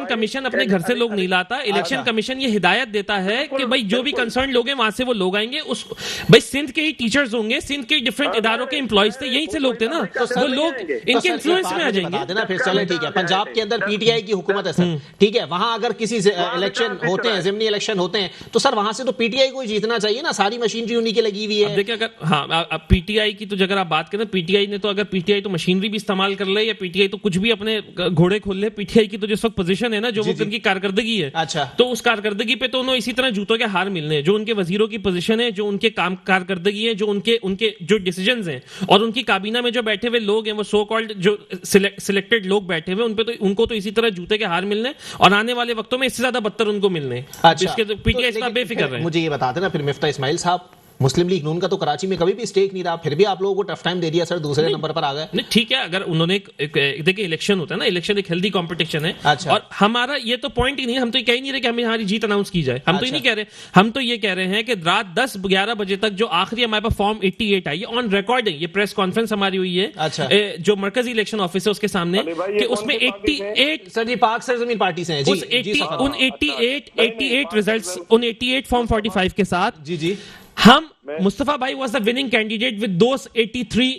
कमीशन अपने घर से लोग नहीं लाता। इलेक्शन कमीशन ये हिदायत देता है कि भाई जो भी कंसर्न लोग हैं वहां से वो लोग आएंगे। उस भाई सिंध के ही टीचर्स होंगे, सिंध के डिफरेंट इदारों के एम्प्लॉइज थे, यहीं से लोग थे ना, वो लोग इनके इन्फ्लुएंस में आ जाएंगे। फिर चले ठीक है, पंजाब के अंदर पीटीआई की हुकूमत है सर, ठीक है, वहां अगर किसी इलेक्शन होते हैं, ज़िमनी इलेक्शन होते हैं तो सर वहां से तो पीटीआई को ही जीतना चाहिए ना, सारी मशीनरी उन्हीं की लगी हुई है। देखिए अगर हाँ पीटीआई की तो अगर आप बात करें, पीटीआई ने तो अगर पीटीआई तो मशीनरी भी इस्तेमाल कर ले या पीटीआई तो कुछ भी अपने घोड़े खोल ले, पीटीआई की तो जिस वक्त पोजीशन है ना, जो वो उनकी कारकर्दगी है, अच्छा, तो उस कारकर्दगी पे तो उन्होंने इसी तरह जूतों के हार मिलने हैं। जो उनके वजीरों की पोजीशन है, जो उनके काम कारकर्दगी है, जो उनके जो डिसीजंस हैं और उनकी काबीना में जो बैठे हुए लोग हैं, वो सो कॉल्ड जो सिलेक्टेड लोग बैठे हुए, उनको तो इसी तरह जूते के हार मिलने और आने वाले वक्तों में इससे ज्यादा बदतर उनको मिलने। अच्छा, इसके तो पीटीआई इस बात बेफिक्र है। मुझे ये बताते ना फिर मिफ्ता इस्माइल साहब, मुस्लिम लीग नून का तो कराची में कभी भी स्टेक नहीं रहा, फिर भी आप लोगों को टफ टाइम दे दिया सर, दूसरे नंबर पर आ गए। नहीं ठीक है, अगर उन्होंने देखिए इलेक्शन होता है ना, इलेक्शन एक हेल्दी कंपटीशन है। अच्छा। और हमारा ये तो पॉइंट ही नहीं है, हम तो ये कह ही नहीं रहे कि हमारी जीत अनाउंस की जाए, हम तो ये नहीं कह रहे। हम तो ये कह रहे हैं कि रात 10-11 बजे तक जो आखिरी हमारे पास फॉर्म 88 आई, ऑन रिकॉर्ड है, ये प्रेस कॉन्फ्रेंस हमारी हुई है। अच्छा। जो मरकजी इलेक्शन ऑफिस है उसके सामने, कि उसमें 88 सर जी पाक सरजमीन पार्टी से हैं जी, उन 88 रिजल्ट्स, उन 88 फॉर्म 45 के साथ जी हम मुस्तफा भाई was the winning candidate with those 83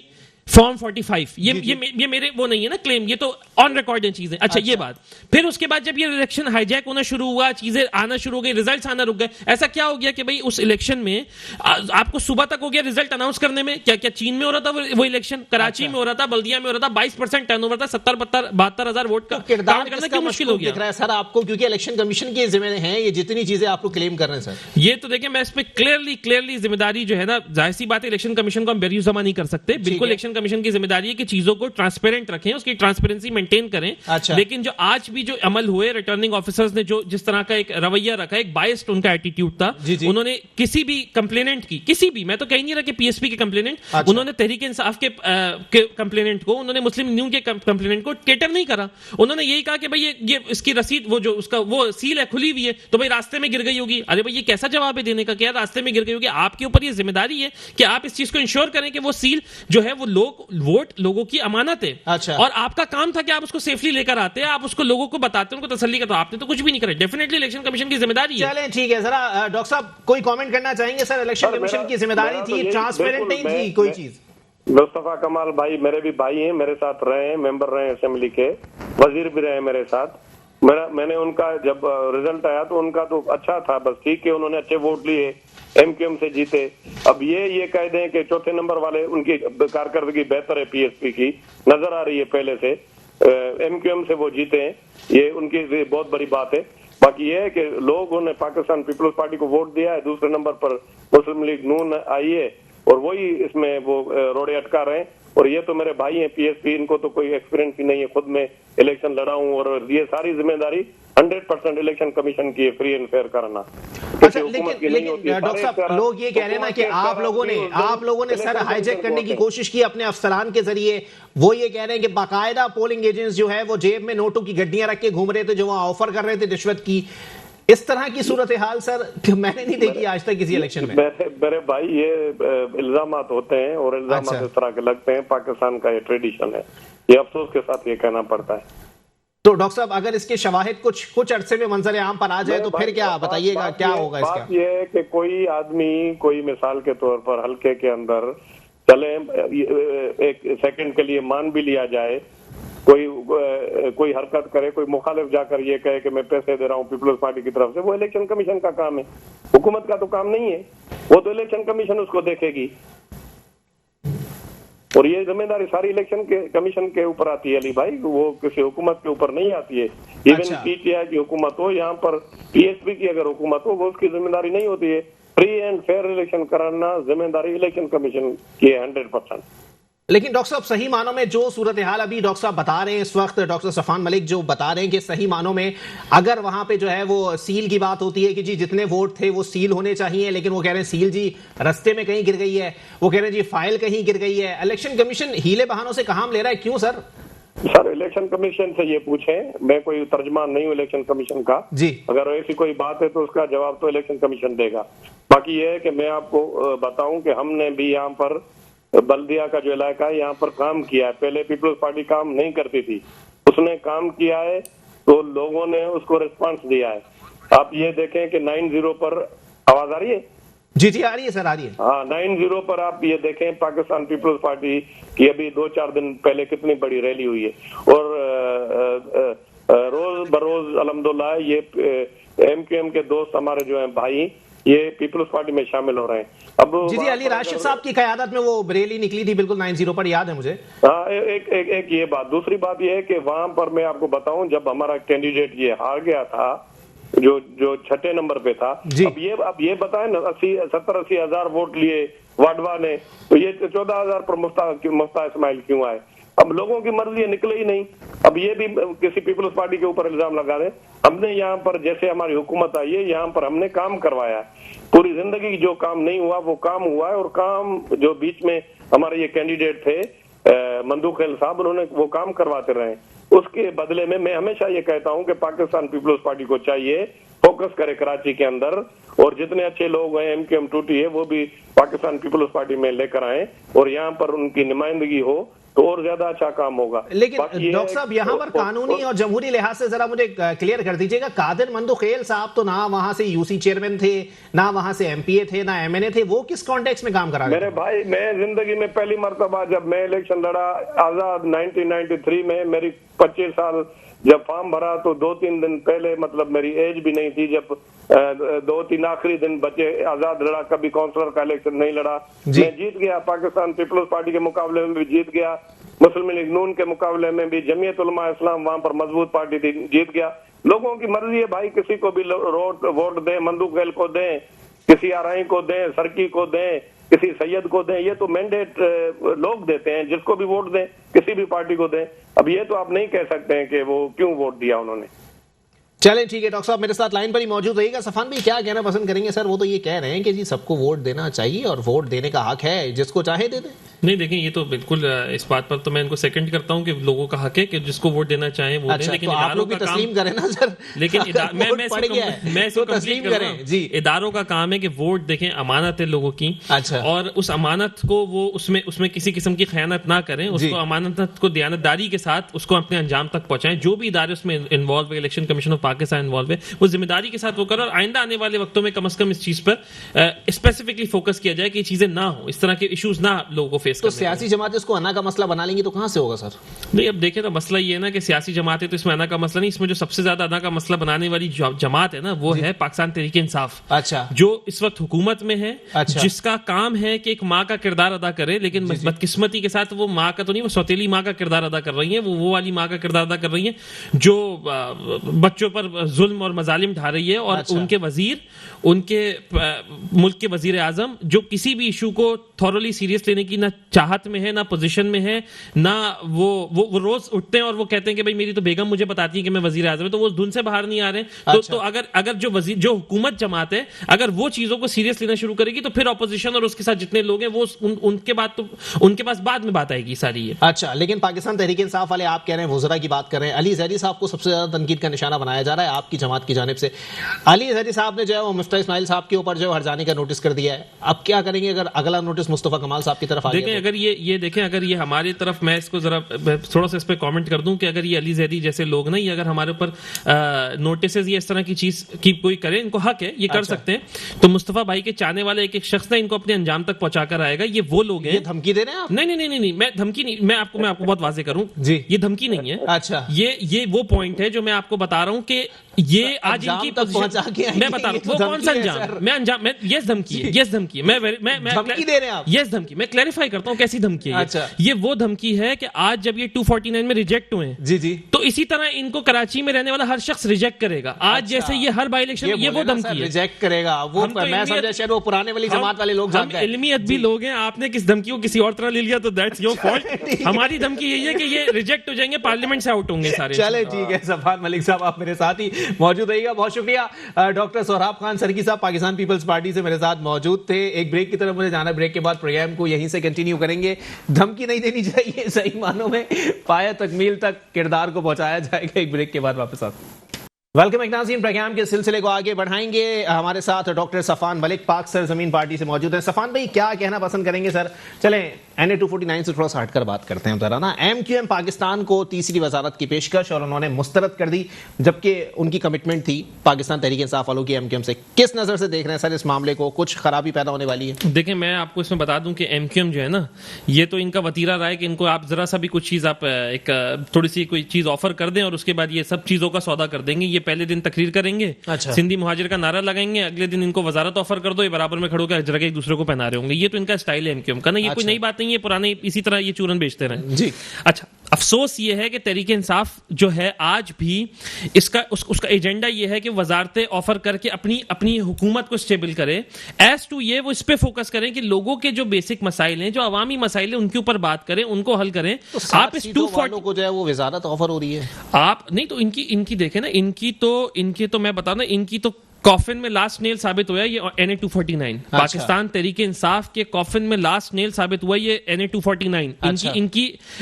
form 45। ये मेरे वो नहीं है ना क्लेम, ये तो ऑन रिकॉर्ड है चीजें। अच्छा, ये बात। फिर उसके बाद जब ये इलेक्शन हाईजैक होना शुरू हुआ, चीजें आना शुरू हो गई, रिजल्ट्स आना रुक गए। ऐसा क्या हो गया कि भाई उस इलेक्शन में आपको सुबह तक हो गया रिजल्ट अनाउंस करने में? क्या चीन में हो रहा था वो इलेक्शन, कराची में हो रहा था, बल्दिया में हो रहा था, 20% टर्नओवर था, 70-72 वोट का काउंट करना क्यों मुश्किल हो गया? दिख रहा है सर आपको, क्योंकि इलेक्शन कमीशन के जिम्मे हैं ये जितनी चीजें आप लोग क्लेम कर रहे हैं सर। ये तो देखिए, मैं इस पे क्लियरली जिम्मेदारी जो है ना, जाहिर सी बात है इलेक्शन कमीशन को हम बेरुजमा नहीं कर सकते। बिल्कुल इलेक्शन कमीशन की जिम्मेदारी है कि चीजों को ट्रांसपेरेंट रखें, उसकी ट्रांसपेरेंसी मेंटेन करें। अच्छा। लेकिन जो आज भी जो अमल हुए, रिटर्निंग ऑफिसर्स ने जो जिस तरह का एक रवैया रखा, एक बायस्ड उनका एटीट्यूड था। उन्होंने किसी भी कंप्लेनेंट की, किसी भी, मैं तो कह नहीं रहा कि पीएसपी के कंप्लेनेंट, उन्होंने तहरीक इंसाफ के कंप्लेनेंट को, उन्होंने मुस्लिम न्यूज़ के कंप्लेनेंट को केटर नहीं करा। उन्होंने यही कहा कि भाई ये इसकी रसीद, वो जो उसका वो सील है खुली हुई है, तो भाई रास्ते में गिर गई होगी। अरे भाई ये कैसा जवाब है देने का कि यार रास्ते में गिर गई होगी? आपके ऊपर ये जिम्मेदारी है कि आप इस चीज को इंश्योर करें कि वो सील जो है वो लोगों की अमानत है। अच्छा। और आपका काम था कि आप उसको सेफली लेकर आते हैं, आप उसको लोगों को बताते हैं, उनको तसल्ली करते। आपने तो कुछ भी नहीं करा। डेफिनेटली इलेक्शन कमीशन की जिम्मेदारी है। चलें ठीक है, जरा डॉक्टर साहब कोई कमेंट करना चाहेंगे सर? इलेक्शन कमीशन की जिम्मेदारी थी, ट्रांसपेरेंट नहीं थी कोई चीज। मुस्तफा कमाल भाई मेरे भी भाई हैं, मेरे साथ रहे हैं, मेंबर रहे असेंबली के, वजीर भी रहे मेरे साथ। मैंने उनका जब रिजल्ट आया तो उनका तो अच्छा था, बस ठीक है, उन्होंने अच्छे वोट लिए, एमक्यूएम से जीते। अब ये कह दें कि चौथे नंबर वाले उनकी कारकर्दगी बेहतर है, पीएसपी की नजर आ रही है पहले से, एमक्यूएम से वो जीते हैं, ये उनकी बहुत बड़ी बात है। बाकी ये है कि लोगों ने पाकिस्तान पीपल्स पार्टी को वोट दिया है, दूसरे नंबर पर मुस्लिम लीग नून आई है और वही इसमें वो रोड़े अटका रहे हैं और ये तो मेरे भाई हैं पीएसपी, इनको तो कोई एक्सपीरियंस ही नहीं है, खुद में इलेक्शन लड़ा हूं और ये सारी जिम्मेदारी 100% इलेक्शन कमीशन की फ्री एंड फेयर करना। अच्छा, लेकिन डॉक्टर साहब लोग ये कह रहे हैं ना कि आप लोगों ने सर हाईजैक करने की कोशिश की अपने अफसरान के जरिए। वो ये कह रहे हैं कि बाकायदा पोलिंग एजेंट्स जो है वो जेब में नोटों की गड्डियां रख के घूम रहे थे, जो वहां ऑफर कर रहे थे रिश्वत की। इस तरह की सूरत हाल सर मैंने नहीं देखी आज तक किसी इलेक्शन में। मेरे भाई ये इल्जामात होते हैं और इल्जामात इस तरह के लगते हैं, पाकिस्तान का ये ट्रेडिशन है, ये अफसोस के साथ ये कहना पड़ता है। तो डॉक्टर साहब अगर इसके शवाहिद कुछ अरसे में मंजर आम पर आ जाए तो फिर क्या बताइएगा, क्या होगा इसका? बात ये है कि कोई आदमी कोई मिसाल के तौर पर हल्के के अंदर चले, एक सेकंड के लिए मान भी लिया जाए, कोई हरकत करे, कोई मुखालिफ जाकर ये कहे कि मैं पैसे दे रहा हूँ पीपल्स पार्टी की तरफ से, वो इलेक्शन कमीशन का काम है, हुकूमत का तो काम नहीं है। वो तो इलेक्शन कमीशन उसको देखेगी और ये जिम्मेदारी सारी इलेक्शन के कमीशन के ऊपर आती है अली भाई, वो किसी हुकूमत के ऊपर नहीं आती है। इवन पीटीआई की हुकूमत हो, यहाँ पर पीएसपी की अगर हुकूमत हो, वो उसकी जिम्मेदारी नहीं होती है। फ्री एंड फेयर इलेक्शन कराना जिम्मेदारी इलेक्शन कमीशन की है 100%। लेकिन डॉक्टर साहब सही मानों में जो सूरत हाल अभी डॉक्टर साहब बता रहे हैं इस वक्त, डॉक्टर सफान मलिक जो बता रहे हैं कि सही मानों में अगर वहां पे जो है वो सील की बात होती है कि जी जितने वोट थे वो सील होने चाहिए, लेकिन वो कह रहे हैं सील जी रास्ते में कहीं गिर गई है, वो कह रहे हैं जी फाइल कहीं गिर गई है। इलेक्शन कमीशन हीले बहानों से काम ले रहा है, क्यों सर? सर इलेक्शन कमीशन से ये पूछें, मैं कोई तर्जमान नहीं हूँ इलेक्शन कमीशन का जी। अगर ऐसी कोई बात है तो उसका जवाब तो इलेक्शन कमीशन देगा। बाकी ये है कि मैं आपको बताऊं कि हमने भी यहाँ पर बल्दिया का जो इलाका है यहाँ पर काम किया है। पहले पीपल्स पार्टी काम नहीं करती थी, उसने काम किया है तो लोगों ने उसको रिस्पांस दिया है। आप ये देखें कि 9-0 पर आवाज आ रही है? जी जी आ रही है सर, आ रही है। हाँ 9-0 पर आप ये देखें पाकिस्तान पीपल्स पार्टी की अभी 2-4 दिन पहले कितनी बड़ी रैली हुई है और रोज बरोज अल्हम्दुलिल्लाह ये एमक्यूएम के दोस्त हमारे जो हैं भाई ये पीपल्स पार्टी में शामिल हो रहे हैं। अब जी अली राशिद साहब की क़यादत में वो रैली निकली थी बिल्कुल 9-0 पर, याद है मुझे। हाँ एक ये बात। दूसरी बात ये है कि वहां पर मैं आपको बताऊं जब हमारा कैंडिडेट ये हार गया था जो 6ठे नंबर पे था, अब ये बताएं ना 70-80 हजार वोट लिए वाडवा ने, तो ये 14,000 पर मुफ्ता इस्माइल क्यों आए? अब लोगों की मर्जी निकले ही नहीं। अब ये भी किसी पीपल्स पार्टी के ऊपर इल्जाम लगा रहे। हमने यहाँ पर जैसे हमारी हुकूमत आई है यहाँ पर हमने काम करवाया, पूरी जिंदगी जो काम नहीं हुआ वो काम हुआ है। और काम जो बीच में हमारे ये कैंडिडेट थे मंदू खेल साहब, उन्होंने वो काम करवाते रहे। उसके बदले में मैं हमेशा ये कहता हूँ कि पाकिस्तान पीपल्स पार्टी को चाहिए फोकस करे कराची के अंदर और जितने अच्छे लोग हैं एमक्यूएम टूटी है वो भी पाकिस्तान पीपल्स पार्टी में लेकर आए और यहाँ पर उनकी नुमाइंदगी हो तो और ज्यादा अच्छा काम होगा। लेकिन डॉक्टर साहब यहाँ पर कानूनी और जमहूरी लिहाज से जरा मुझे क्लियर कर दीजिएगा, कादिर मंदुखेल साहब तो ना वहां से यूसी चेयरमैन थे, ना वहां से एमपीए थे, ना एमएनए थे, वो किस कॉन्टेक्स्ट में काम करा रहे? मेरे भाई मैं जिंदगी में पहली मर्तबा जब मैं इलेक्शन लड़ा आजाद 1993 में, मेरी 25 साल जब फॉर्म भरा तो 2-3 दिन पहले, मतलब मेरी एज भी नहीं थी, जब 2-3 आखिरी दिन बचे आजाद लड़ा, कभी काउंसलर का इलेक्शन नहीं लड़ा, मैं जीत गया। पाकिस्तान पीपल्स पार्टी के मुकाबले में भी जीत गया, मुस्लिम लीग नून के मुकाबले में भी, जमीयत उलमा इस्लाम वहां पर मजबूत पार्टी थी, जीत गया। लोगों की मर्जी है भाई, किसी को भी वोट दें, मंदूखेल को दें, किसी आरआई को दें, सरकी को दें, किसी सैयद को दें, ये तो मैंडेट लोग देते हैं, जिसको भी वोट दें, किसी भी पार्टी को दें। अब ये तो आप नहीं कह सकते हैं कि वो क्यों वोट दिया उन्होंने। चलें ठीक है, डॉक्टर साहब मेरे साथ लाइन पर ही मौजूद रहिएगा। सफान भाई क्या कहना पसंद करेंगे? सर वो तो ये कह रहे हैं कि जी सबको वोट देना चाहिए और वोट देने का हक है, जिसको चाहे दे दे। नहीं देखिए ये तो बिल्कुल इस बात पर तो मैं इनको सेकंड करता हूं कि लोगों का हक है कि जिसको वोट देना चाहे वो दें, लेकिन तो आप लोग भी तस्लीम करें ना सर। लेकिन मैं इसको तस्लीम करें जी। इदारों का काम है कि वोट देखें, अमानत है लोगों की। अच्छा। और उस अमानत को वो उसमें किसी किस्म की खयानत ना करें, उसको अमानत को दयानतदारी के साथ उसको अपने अंजाम तक पहुंचाएं। जो भी इदारे उसमें इन्वॉल्व है, election commission of Pakistan involve है, वो जिम्मेदारी के साथ वो करें और आइंदा आने वाले वक्तों में कम से कम इस चीज पर स्पेसिफिकली फोकस किया जाए कि चीजें ना हो, इस तरह के इश्यूज ना लोगों को फेस तो सियासी जमात इसको अना का मसला बना लेंगी तो कहां से होगा सर? नहीं अब देखें ना, मसला ये है ना कि सियासी जमात है तो इसमें अना का मसला नहीं, इसमें जो सबसे ज्यादा अना का मसला बनाने वाली जमात है ना वो है पाकिस्तान तहरीक इंसाफ। अच्छा। जो इस वक्त हुकूमत में है। अच्छा। जिसका काम है कि एक माँ का किरदार अदा करे, लेकिन बदकिस्मती के साथ वो माँ का तो नहीं, वो सौतेली माँ का किरदार अदा कर रही है, वो वाली माँ का किरदार अदा कर रही है जो बच्चों पर जुल्म और मजालिम ढा रही है। और उनके वजीर, उनके मुल्क के वजीर आजम जो किसी भी इशू को थॉरली सीरियस लेने की ना चाहत में है, ना पोजीशन में है, ना वो रोज उठते हैं और वो कहते हैं कि भाई मेरी तो बेगम मुझे बताती है कि मैं वजीर आजम है, तो वो धुन से बाहर नहीं आ रहे हैं। तो अगर जो हुकूमत जमात है अगर वो चीजों को सीरियस लेना शुरू करेगी तो फिर ऑपोजिशन और उसके साथ जितने लोग हैं वो उनके पास बाद में बात आएगी सारी ये। अच्छा, लेकिन पाकिस्तान तहरीक इंसाफ वाले आप कह रहे हैं, वज़रा की बात कर रहे हैं, अली ज़ैदी साहब को सबसे ज्यादा तनकीद का निशाना बनाया जा रहा है आपकी जमात की जानिब से। अली ज़ैदी साहब ने जो है वो मुफ्ती इस्माइल साहब के ऊपर जो हर जाने का नोटिस कर दिया है, अब क्या करेंगे अगर अगला नोटिस मुस्तफा कमाल साहब की तरफ आ देखें? अगर ये देखें, अगर ये हमारी तरफ, मैं इसको जरा थोड़ा सा इस पे कमेंट कर दूं कि अगर ये अली ज़ैदी जैसे लोग ना ये अगर हमारे ऊपर नोटिस ये इस तरह की चीज की कोई करे, इनको हक है, ये कर सकते हैं, तो मुस्तफा भाई के चाहने वाले एक शख्स ना इनको अपने अंजाम तक पहुंचाकर आएगा। ये वो लोग हैं। धमकी दे रहे हैं आप? नहीं, मैं धमकी नहीं, मैं आपको बहुत वाज़ेह करूं जी, ये धमकी नहीं है। अच्छा, ये वो पॉइंट है जो मैं आपको बता रहा हूं कि ये आज इनकी पोजीशन, मैं बता रहा हूं वो कौन सा अंजाम, मैं यस धमकी है, मैं धमकी दे रहे हैं आप? यस धमकी, मैं क्लैरिफाई करता हूं कैसी धमकी है। अच्छा, ये वो धमकी है कि आज जब ये 249 में रिजेक्ट हुए हैं जी, तो इसी तरह इनको कराची में रहने वाला हर शख्स रिजेक्ट करेगा। आज जैसे ये हर बाई इलेक्शन ये वो धमकी है, रिजेक्ट करेगा वो। मैं समझा शायद वो पुराने वाली जमात वाले लोग जानते हैं। इल्मी अदबी लोग हैं, आपने किस धमकी को किसी और तरह ले लिया तो दैट्स योर फॉल्ट। हमारी धमकी यही है कि ये रिजेक्ट हो जाएंगे, पार्लियामेंट से आउट होंगे सारे। चले ठीक है, सफान मलिक साहब आप मेरे साथ ही मौजूद रहिएगा, बहुत शुक्रिया। डॉक्टर सोहराब खान सरकी साहब पाकिस्तान पीपल्स पार्टी से मेरे साथ मौजूद थे। एक ब्रेक की तरफ मुझे जाना, ब्रेक के बाद प्रोग्राम को यहीं से कंटिन्यू करेंगे। धमकी नहीं देनी चाहिए, सही मानों में पाया तकमील तक किरदार को पहुंचाया जाएगा। एक ब्रेक के बाद वापस आते। वेलकम एक नाज़रीन, प्रोग्राम के सिलसिले को आगे बढ़ाएंगे। हमारे साथ डॉक्टर सफान मलिक पाक सरजमीन पार्टी से मौजूद हैं। सफान भाई क्या कहना पसंद करेंगे सर? चलें NA-249 से थोड़ा सा हटकर बात करते हैं जरा ना। MQM पाकिस्तान को तीसरी वजारत की पेशकश और उन्होंने मुस्तरद कर दी, जबकि उनकी कमिटमेंट थी पाकिस्तान तहरीक इंसाफ वालों की MQM से। किस नज़र से देख रहे हैं सर इस मामले को? कुछ खराबी पैदा होने वाली है? देखिए, मैं आपको इसमें बता दूं कि MQM जो है ना, ये तो इनका वतीरा रहा है कि इनको आप जरा सा भी कुछ चीज़ आप एक थोड़ी सी कोई चीज़ ऑफर कर दें और उसके बाद ये सब चीज़ों का सौदा कर देंगे। ये पहले दिन तकरीर करेंगे, अच्छा, सिंधी मुहाजिर का नारा लगाएंगे, अगले दिन इनको वजारत ऑफर कर दो, ये बराबर में खड़ो के अजरक एक दूसरे को पहना रहे होंगे। ये तो इनका स्टाइल है MQM का ना, ये कोई नई बात नहीं है, पुराने इसी तरह ये चूरन बेचते रहे जी। अच्छा, अफसोस ये है कि तहरीक इंसाफ जो है आज भी उसका एजेंडा ये है कि वजारतें ऑफर करके अपनी हुकूमत को स्टेबल करे। एज टू ये वो इस पे फोकस करें कि लोगों के जो बेसिक मसाइल हैं, जो अवामी मसाइल हैं, उनके ऊपर बात करें, उनको हल करें। तो आप इस 240 को जो है वो वजारत ऑफर हो रही है, आप नहीं तो इनकी देखें ना, इनकी तो मैं बता दूं, इनकी तो कॉफिन में लास्ट नेल साबित हुआ ये NA-249। पाकिस्तान तहरीक इंसाफ के कॉफिन में लास्ट नेल साबित हुआ ये NA-249।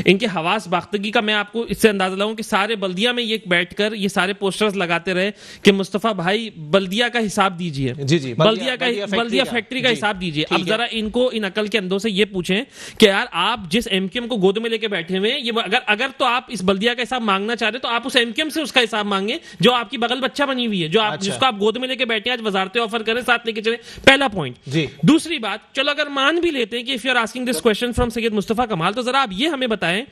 इनकी हवास बाख्तगी का मैं आपको इससे अंदाजा लगाऊं कि सारे बल्दिया में ये बैठकर ये सारे पोस्टर्स लगाते रहे कि मुस्तफा भाई बल्दिया का हिसाब दीजिए, जी, बल्दिया फैक्ट्री का हिसाब दीजिए। अब जरा इनको इन अकल के अंदों से ये पूछें कि यार आप जिस MQM को गोद में लेके बैठे हुए ये अगर तो आप इस बल्दिया का हिसाब मांगना चाह रहे तो आप उस MQM से उसका हिसाब मांगे जो आपकी बगल बच्चा बनी हुई है, जिसको आप गोद में लेके बैठे आज वजारतें ऑफर करें, साथ लेके चले। पहला पॉइंट जी। दूसरी बात, चलो अगर मान भी लेते हैं कि if you are asking this question from Syed Mustafa Kamal, तो जरा आप ये हमें बताएं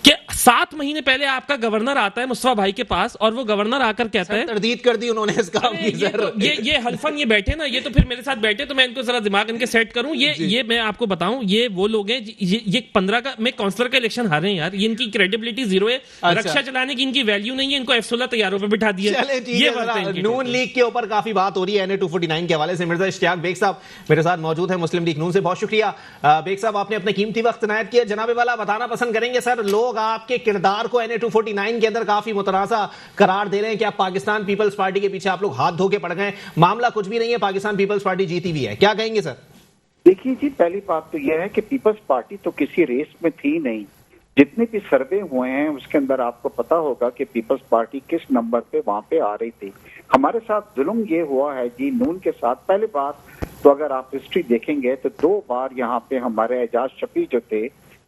कि 7 महीने पहले आपका गवर्नर आता है मुस्तफा भाई के पास और वो गवर्नर आकर कहता है, तरदीद कर दी उन्होंने इस काम की। ये हल्फन ये बैठे ना, ये तो फिर मेरे साथ बैठे तो मैं इनको जरा दिमाग इनके सेट करूं। ये मैं आपको बताऊं, ये वो लोग हैं, ये 15 का मैं काउंसलर का इलेक्शन हारे हैं यार, ये इनकी क्रेडिबिलिटी जीरो है। रक्षा चलाने की इनकी वैल्यू नहीं है, इनको F-16 तैयारों पर बिठा दिया। नून लीग के ऊपर काफी बात हो रही है NA-249 के हवाले से। मिर्जा इश्तियाक बेग साहब मेरे साथ मौजूद है मुस्लिम लीग नून से, बहुत शुक्रिया। बेग साहब आपने अपने कीमती वक्त इनायत किया। जनाब वाला बताना पसंद करेंगे सर, लोग आपके किरदार को NA-249 के अंदर काफी मुतनाज़ा करार दे रहे हैं कि आप पाकिस्तान पीपल्स पार्टी के पीछे आप लोग हाथ धो के पड़ गए, मामला कुछ भी नहीं है, पाकिस्तान पीपल्स पार्टी जीती हुई है, क्या कहेंगे सर? देखिए जी, पहली बात तो यह है कि पीपल्स पार्टी तो किसी रेस में थी नहीं। जितने भी सर्वे हुए हैं उसके अंदर आपको पता होगा कि पीपल्स पार्टी किस नंबर पे वहां पे आ रही थी। हमारे साथ जुल्म ये हुआ है जी नून के साथ। पहले बात तो अगर आप हिस्ट्री देखेंगे तो 2 बार यहाँ पे हमारे एजाज शफी जो थे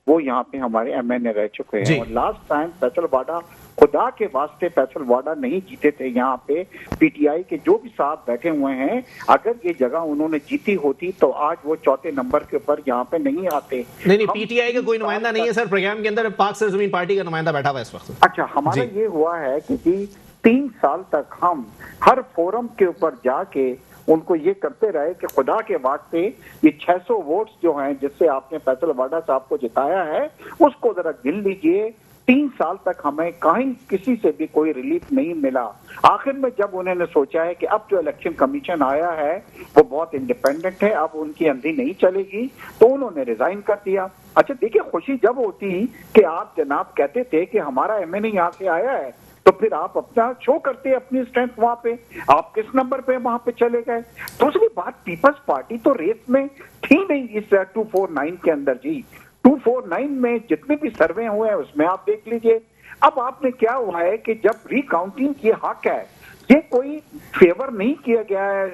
वो यहाँ पे हमारे MNA रह चुके हैं, और लास्ट टाइम फैसल वाडा, खुदा के वास्ते फैसल वाडा नहीं जीते थे यहाँ पे। PTI के जो भी साहब बैठे हुए हैं, अगर ये जगह उन्होंने जीती होती तो आज वो 4थे नंबर के ऊपर यहाँ पे नहीं आते। नहीं, PTI का कोई नुमाइंदा नहीं है सर प्रोग्राम के अंदर, पाक सरजमीन पार्टी का नुमाइंदा बैठा हुआ है इस वक्त। अच्छा, हमारा ये हुआ है कि जी 3 साल तक हम हर फोरम के ऊपर जाके उनको ये करते रहे कि खुदा के वास्ते ये 600 वोट्स जो हैं जिससे आपने फैसल वाडा साहब को जिताया है उसको जरा गिन लीजिए, 3 साल तक हमें कहीं किसी से भी कोई रिलीफ नहीं मिला। आखिर में जब उन्होंने सोचा है कि अब जो इलेक्शन कमीशन आया है वो बहुत इंडिपेंडेंट है, अब उनकी अंधी नहीं चलेगी, तो उन्होंने रिजाइन कर दिया। अच्छा देखिए, खुशी जब होती कि आप जनाब कहते थे कि हमारा एमएनए यहाँ से आया है, तो फिर आप अपना शो करते अपनी स्ट्रेंथ वहां पे, आप किस नंबर पे वहां पे चले गए। दूसरी बात, पीपल्स पार्टी तो रेस में थी नहीं इस 249 के अंदर जी। 249 में जितने भी सर्वे हुए हैं उसमें आप देख लीजिए। अब आपने क्या हुआ है कि जब रिकाउंटिंग की हक है, ये कोई फेवर नहीं किया गया है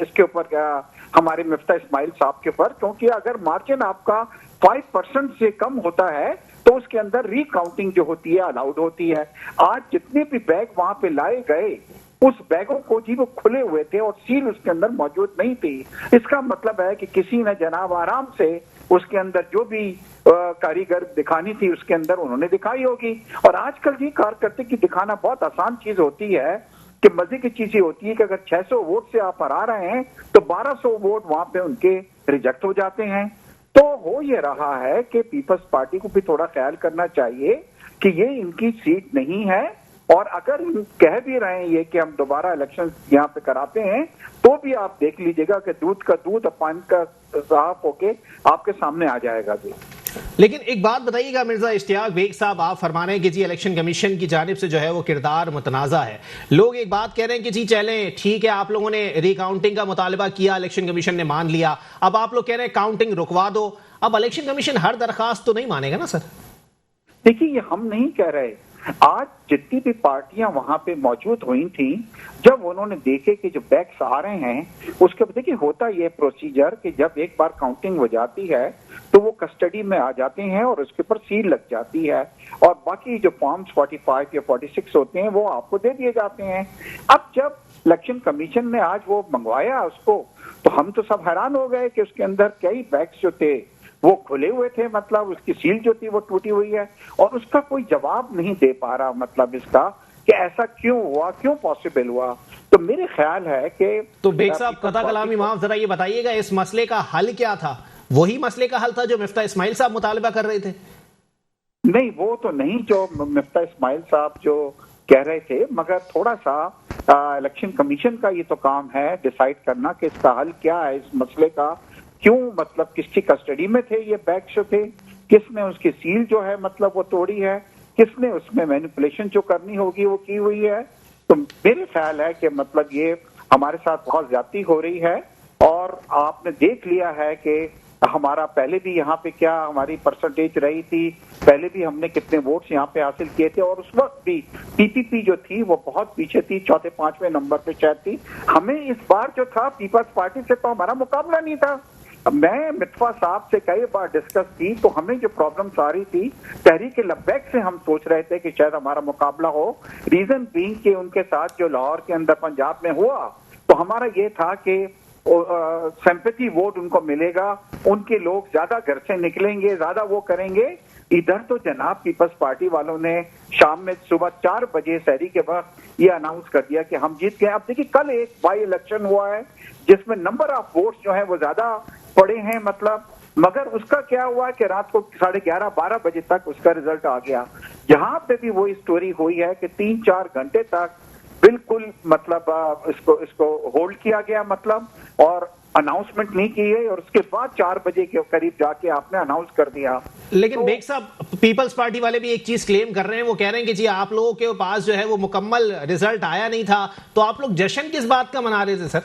इसके ऊपर हमारे मिफ्ता इस्माइल साहब के ऊपर, क्योंकि अगर मार्जिन आपका 5% से कम होता है तो उसके अंदर रिकाउंटिंग जो होती है अलाउड होती है। आज जितने भी बैग वहां पे लाए गए उस बैगों को जी वो खुले हुए थे और सील उसके अंदर मौजूद नहीं थी। इसका मतलब है कि किसी ने जनाब आराम से उसके अंदर जो भी कारीगर दिखानी थी उसके अंदर उन्होंने दिखाई होगी। और आजकल जी कारकर्दगी दिखाना बहुत आसान चीज होती है कि मजे की चीज होती है कि अगर 600 वोट से आप हरा रहे हैं तो 1200 वोट वहां पे उनके रिजेक्ट हो जाते हैं। तो हो ये रहा है कि पीपल्स पार्टी को भी थोड़ा ख्याल करना चाहिए कि ये इनकी सीट नहीं है, और अगर कह भी रहे हैं ये कि हम दोबारा इलेक्शन यहाँ पे कराते हैं, तो भी आप देख लीजिएगा कि दूध का दूध और पानी का साफ होके आपके सामने आ जाएगा जी। लेकिन एक बात बताइएगा मिर्जा इश्तियाक बेग साहब, आप फरमा रहे हैं कि जी इलेक्शन कमीशन की जानिब से जो है वो किरदार मुतनाज़ा है। लोग एक बात कह रहे हैं कि जी चलें ठीक है, आप लोगों ने रिकाउंटिंग का मुतालबा किया, इलेक्शन कमीशन ने मान लिया, अब आप लोग कह रहे हैं काउंटिंग रुकवा दो। अब इलेक्शन कमीशन हर दरखास्त तो नहीं मानेगा ना सर? देखिए, ये हम नहीं कह रहे। आज जितनी भी पार्टियां वहां पे मौजूद हुई थी, जब उन्होंने देखे कि जो बैग्स आ रहे हैं उसके बाद देखिए होता ये प्रोसीजर कि जब एक बार काउंटिंग हो जाती है तो वो कस्टडी में आ जाते हैं और उसके ऊपर सील लग जाती है, और बाकी जो फॉर्म्स 45 या 46 होते हैं वो आपको दे दिए जाते हैं। अब जब इलेक्शन कमीशन ने आज वो मंगवाया उसको, तो हम तो सब हैरान हो गए कि उसके अंदर कई बैग्स जो थे वो खुले हुए थे, मतलब उसकी सील जो थी वो टूटी हुई है, और उसका कोई जवाब नहीं दे पा रहा, मतलब इसका कि ऐसा क्यों हुआ, क्यों पॉसिबल हुआ। तो मेरे ख्याल है कि तो बेग साहब कथा कलामी माफ, जरा ये बताइएगा इस मसले का हल क्या था? वही मसले का हल था जो मिफ्ता इस्माइल साहब मुतालबा कर रहे थे? नहीं, वो तो नहीं जो मिफ्ता इस्माइल साहब जो कह रहे थे, मगर थोड़ा सा इलेक्शन कमीशन का ये तो काम है डिसाइड करना कि इसका हल क्या है, इस मसले का क्यों, मतलब किसकी कस्टडी में थे ये बैग्स जो थे, किसने उसकी सील जो है मतलब वो तोड़ी है, किसने उसमें मैनिपुलेशन जो करनी होगी वो की हुई है। तो मेरे ख्याल है कि मतलब ये हमारे साथ बहुत ज्यादती हो रही है, और आपने देख लिया है कि हमारा पहले भी यहाँ पे क्या हमारी परसेंटेज रही थी, पहले भी हमने कितने वोट्स यहाँ पे हासिल किए थे, और उस वक्त भी पीपीपी जो थी वो बहुत पीछे थी, 4-5वें नंबर पे शायद थी। हमें इस बार जो था पीपल्स पार्टी से तो हमारा मुकाबला नहीं था। मैं मितवा साहब से कई बार डिस्कस की, तो हमें जो प्रॉब्लम्स आ रही थी तहरीक लब्बैक से हम सोच रहे थे कि शायद हमारा मुकाबला हो, रीजन बीइंग कि उनके साथ जो लाहौर के अंदर पंजाब में हुआ, तो हमारा ये था कि सिंपैथी वोट उनको मिलेगा, उनके लोग ज्यादा घर से निकलेंगे, ज्यादा वो करेंगे। इधर तो जनाब पीपल्स पार्टी वालों ने शाम में सुबह 4 बजे शहरी के वक्त ये अनाउंस कर दिया कि हम जीत गए। अब देखिए कल एक बाई इलेक्शन हुआ है जिसमें नंबर ऑफ वोट्स जो है वो ज्यादा पड़े हैं, मतलब, मगर उसका क्या हुआ कि रात को 11:30-12 बजे तक उसका रिजल्ट आ गया। यहाँ पे भी वही स्टोरी हुई है कि 3-4 घंटे तक बिल्कुल मतलब इसको होल्ड किया गया, मतलब, और अनाउंसमेंट नहीं की है, और उसके बाद 4 बजे के करीब जाके आपने अनाउंस कर दिया। लेकिन बेग साहब, पीपल्स पार्टी वाले भी एक चीज क्लेम कर रहे हैं, वो कह रहे हैं कि जी आप लोगों के पास जो है वो मुकम्मल रिजल्ट आया नहीं था, तो आप लोग जश्न किस बात का मना रहे थे सर?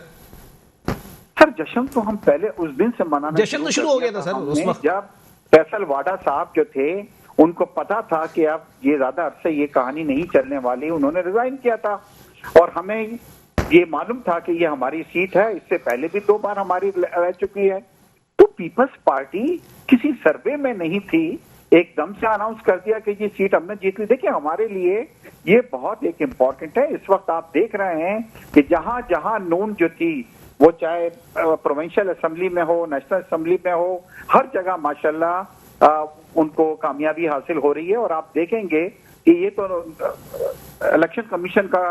सर जश्न तो हम पहले उस दिन से मनाना, जश्न तो शुरू हो गया था सर उस वक्त, जब फैसल वाडा साहब जो थे उनको पता था कि अब ये ज्यादा अरसे ये कहानी नहीं चलने वाली, उन्होंने रिजाइन किया था, और हमें ये मालूम था कि ये हमारी सीट है, इससे पहले भी 2 बार हमारी रह चुकी है। तो पीपल्स पार्टी किसी सर्वे में नहीं थी, एकदम से अनाउंस कर दिया कि ये सीट हमने जीत ली। देखिए हमारे लिए ये बहुत एक इम्पॉर्टेंट है। इस वक्त आप देख रहे हैं कि जहां जहां नून जो थी, वो चाहे प्रोविंशियल असेंबली में हो, नेशनल असेंबली में हो, हर जगह माशाल्लाह उनको कामयाबी हासिल हो रही है। और आप देखेंगे कि ये तो इलेक्शन कमीशन का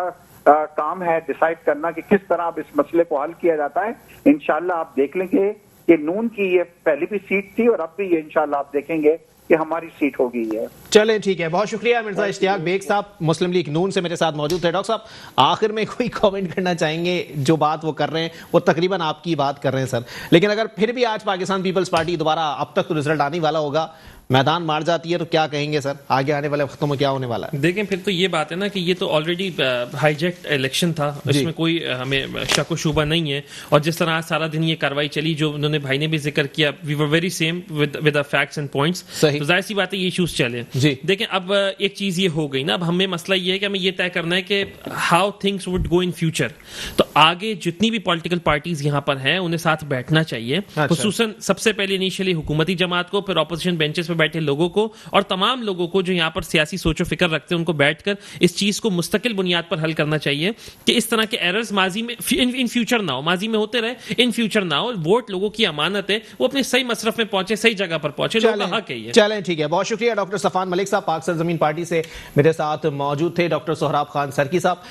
काम है डिसाइड करना कि किस तरह अब इस मसले को हल किया जाता है। इंशाल्लाह आप देख लेंगे कि नून की ये पहली भी सीट थी, और अब भी ये इंशाल्लाह आप देखेंगे कि हमारी सीट होगी। है चलें ठीक है, बहुत शुक्रिया मिर्जा इश्तियाक बेग साहब, मुस्लिम लीग नून से मेरे साथ मौजूद थे। डॉक्टर साहब, आखिर में कोई कमेंट करना चाहेंगे? जो बात वो कर रहे हैं वो तकरीबन आपकी बात कर रहे हैं सर, लेकिन अगर फिर भी आज पाकिस्तान पीपल्स पार्टी दोबारा, अब तक तो रिजल्ट आने वाला होगा, मैदान मार जाती है तो क्या कहेंगे सर? आगे आने वाले वक्तों में क्या होने वाला है? देखें, फिर तो ये बात है ना कि ये तो ऑलरेडी हाईजैक्ट इलेक्शन था, इसमें कोई हमें शक व शुबा नहीं है। और जिस तरह आज सारा दिन ये कार्रवाई चली, जो उन्होंने भाई ने भी जिक्र किया, we were very same with the facts and points, तो जाहिर सी बात है ये इश्यूज चले। देखें, अब एक चीज ये हो गई ना, अब हमें मसला ये है कि हमें ये तय करना है कि how things would go in future. तो आगे जितनी भी पॉलिटिकल पार्टीज यहाँ पर हैं उन्हें साथ बैठना चाहिए, खुसूसन सबसे पहले इनिशियली हुकूमती जमात को, फिर ऑपोजिशन बेंचेस पे बैठे लोगों को, और तमाम लोगों को जो यहाँ पर सियासी सोचो फिक्र रखते हैं, उनको बैठकर इस चीज को मुस्तकिल बुनियाद पर हल करना चाहिए कि इस तरह के एरर्स माजी में इन फ्यूचर ना हो, माजी में होते रहे, इन फ्यूचर ना हो। वोट लोगों की अमानत है, वो अपने सही मसरफ में पहुंचे, सही जगह पर पहुंचे, लोगों का हक है ये। चलें ठीक है, बहुत शुक्रिया डॉक्टर सफान मलिक साहब, पाक सरजमीन पार्टी से मेरे साथ मौजूद थे। डॉक्टर सोहराब खान सरकी साहब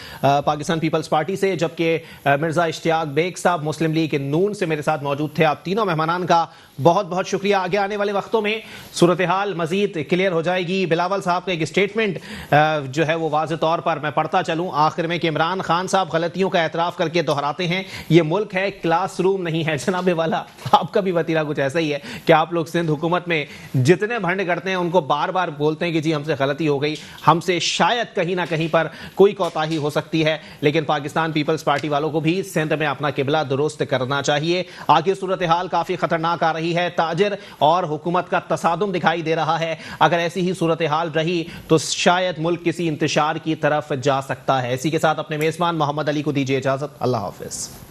पाकिस्तान पीपल्स पार्टी से, जबकि मिर्जा इश्तियाक बेग साहब मुस्लिम लीग नून से मेरे साथ मौजूद थे। आप तीनों मेहमानान का बहुत बहुत शुक्रिया। आगे आने वाले वक्तों में सूरत हाल मजीद क्लियर हो जाएगी। बिलावल साहब का एक स्टेटमेंट जो है वो वाज़ेह तौर पर मैं पढ़ता चलूं आखिर में कि इमरान खान साहब गलतियों का एतराफ़ करके दोहराते हैं, ये मुल्क है, क्लासरूम नहीं है। जनाब वाला, आपका भी वतीरा कुछ ऐसा ही है कि आप लोग सिंध हुकूमत में जितने भंड करते हैं उनको बार बार बोलते हैं कि जी हमसे गलती हो गई, हमसे शायद कहीं ना कहीं पर कोई कोताही हो सकती है, लेकिन पाकिस्तान पीपल्स पार्टी वालों को भी सिंध में अपना किबला दुरुस्त करना चाहिए। आगे सूरत हाल काफ़ी खतरनाक आ रही है, ताजिर और हुकूमत का तसादुम दिखाई दे रहा है। अगर ऐसी ही सूरत हाल रही तो शायद मुल्क किसी इंतशार की तरफ जा सकता है। इसी के साथ अपने मेजबान मोहम्मद अली को दीजिए इजाजत। अल्लाह हाफिज।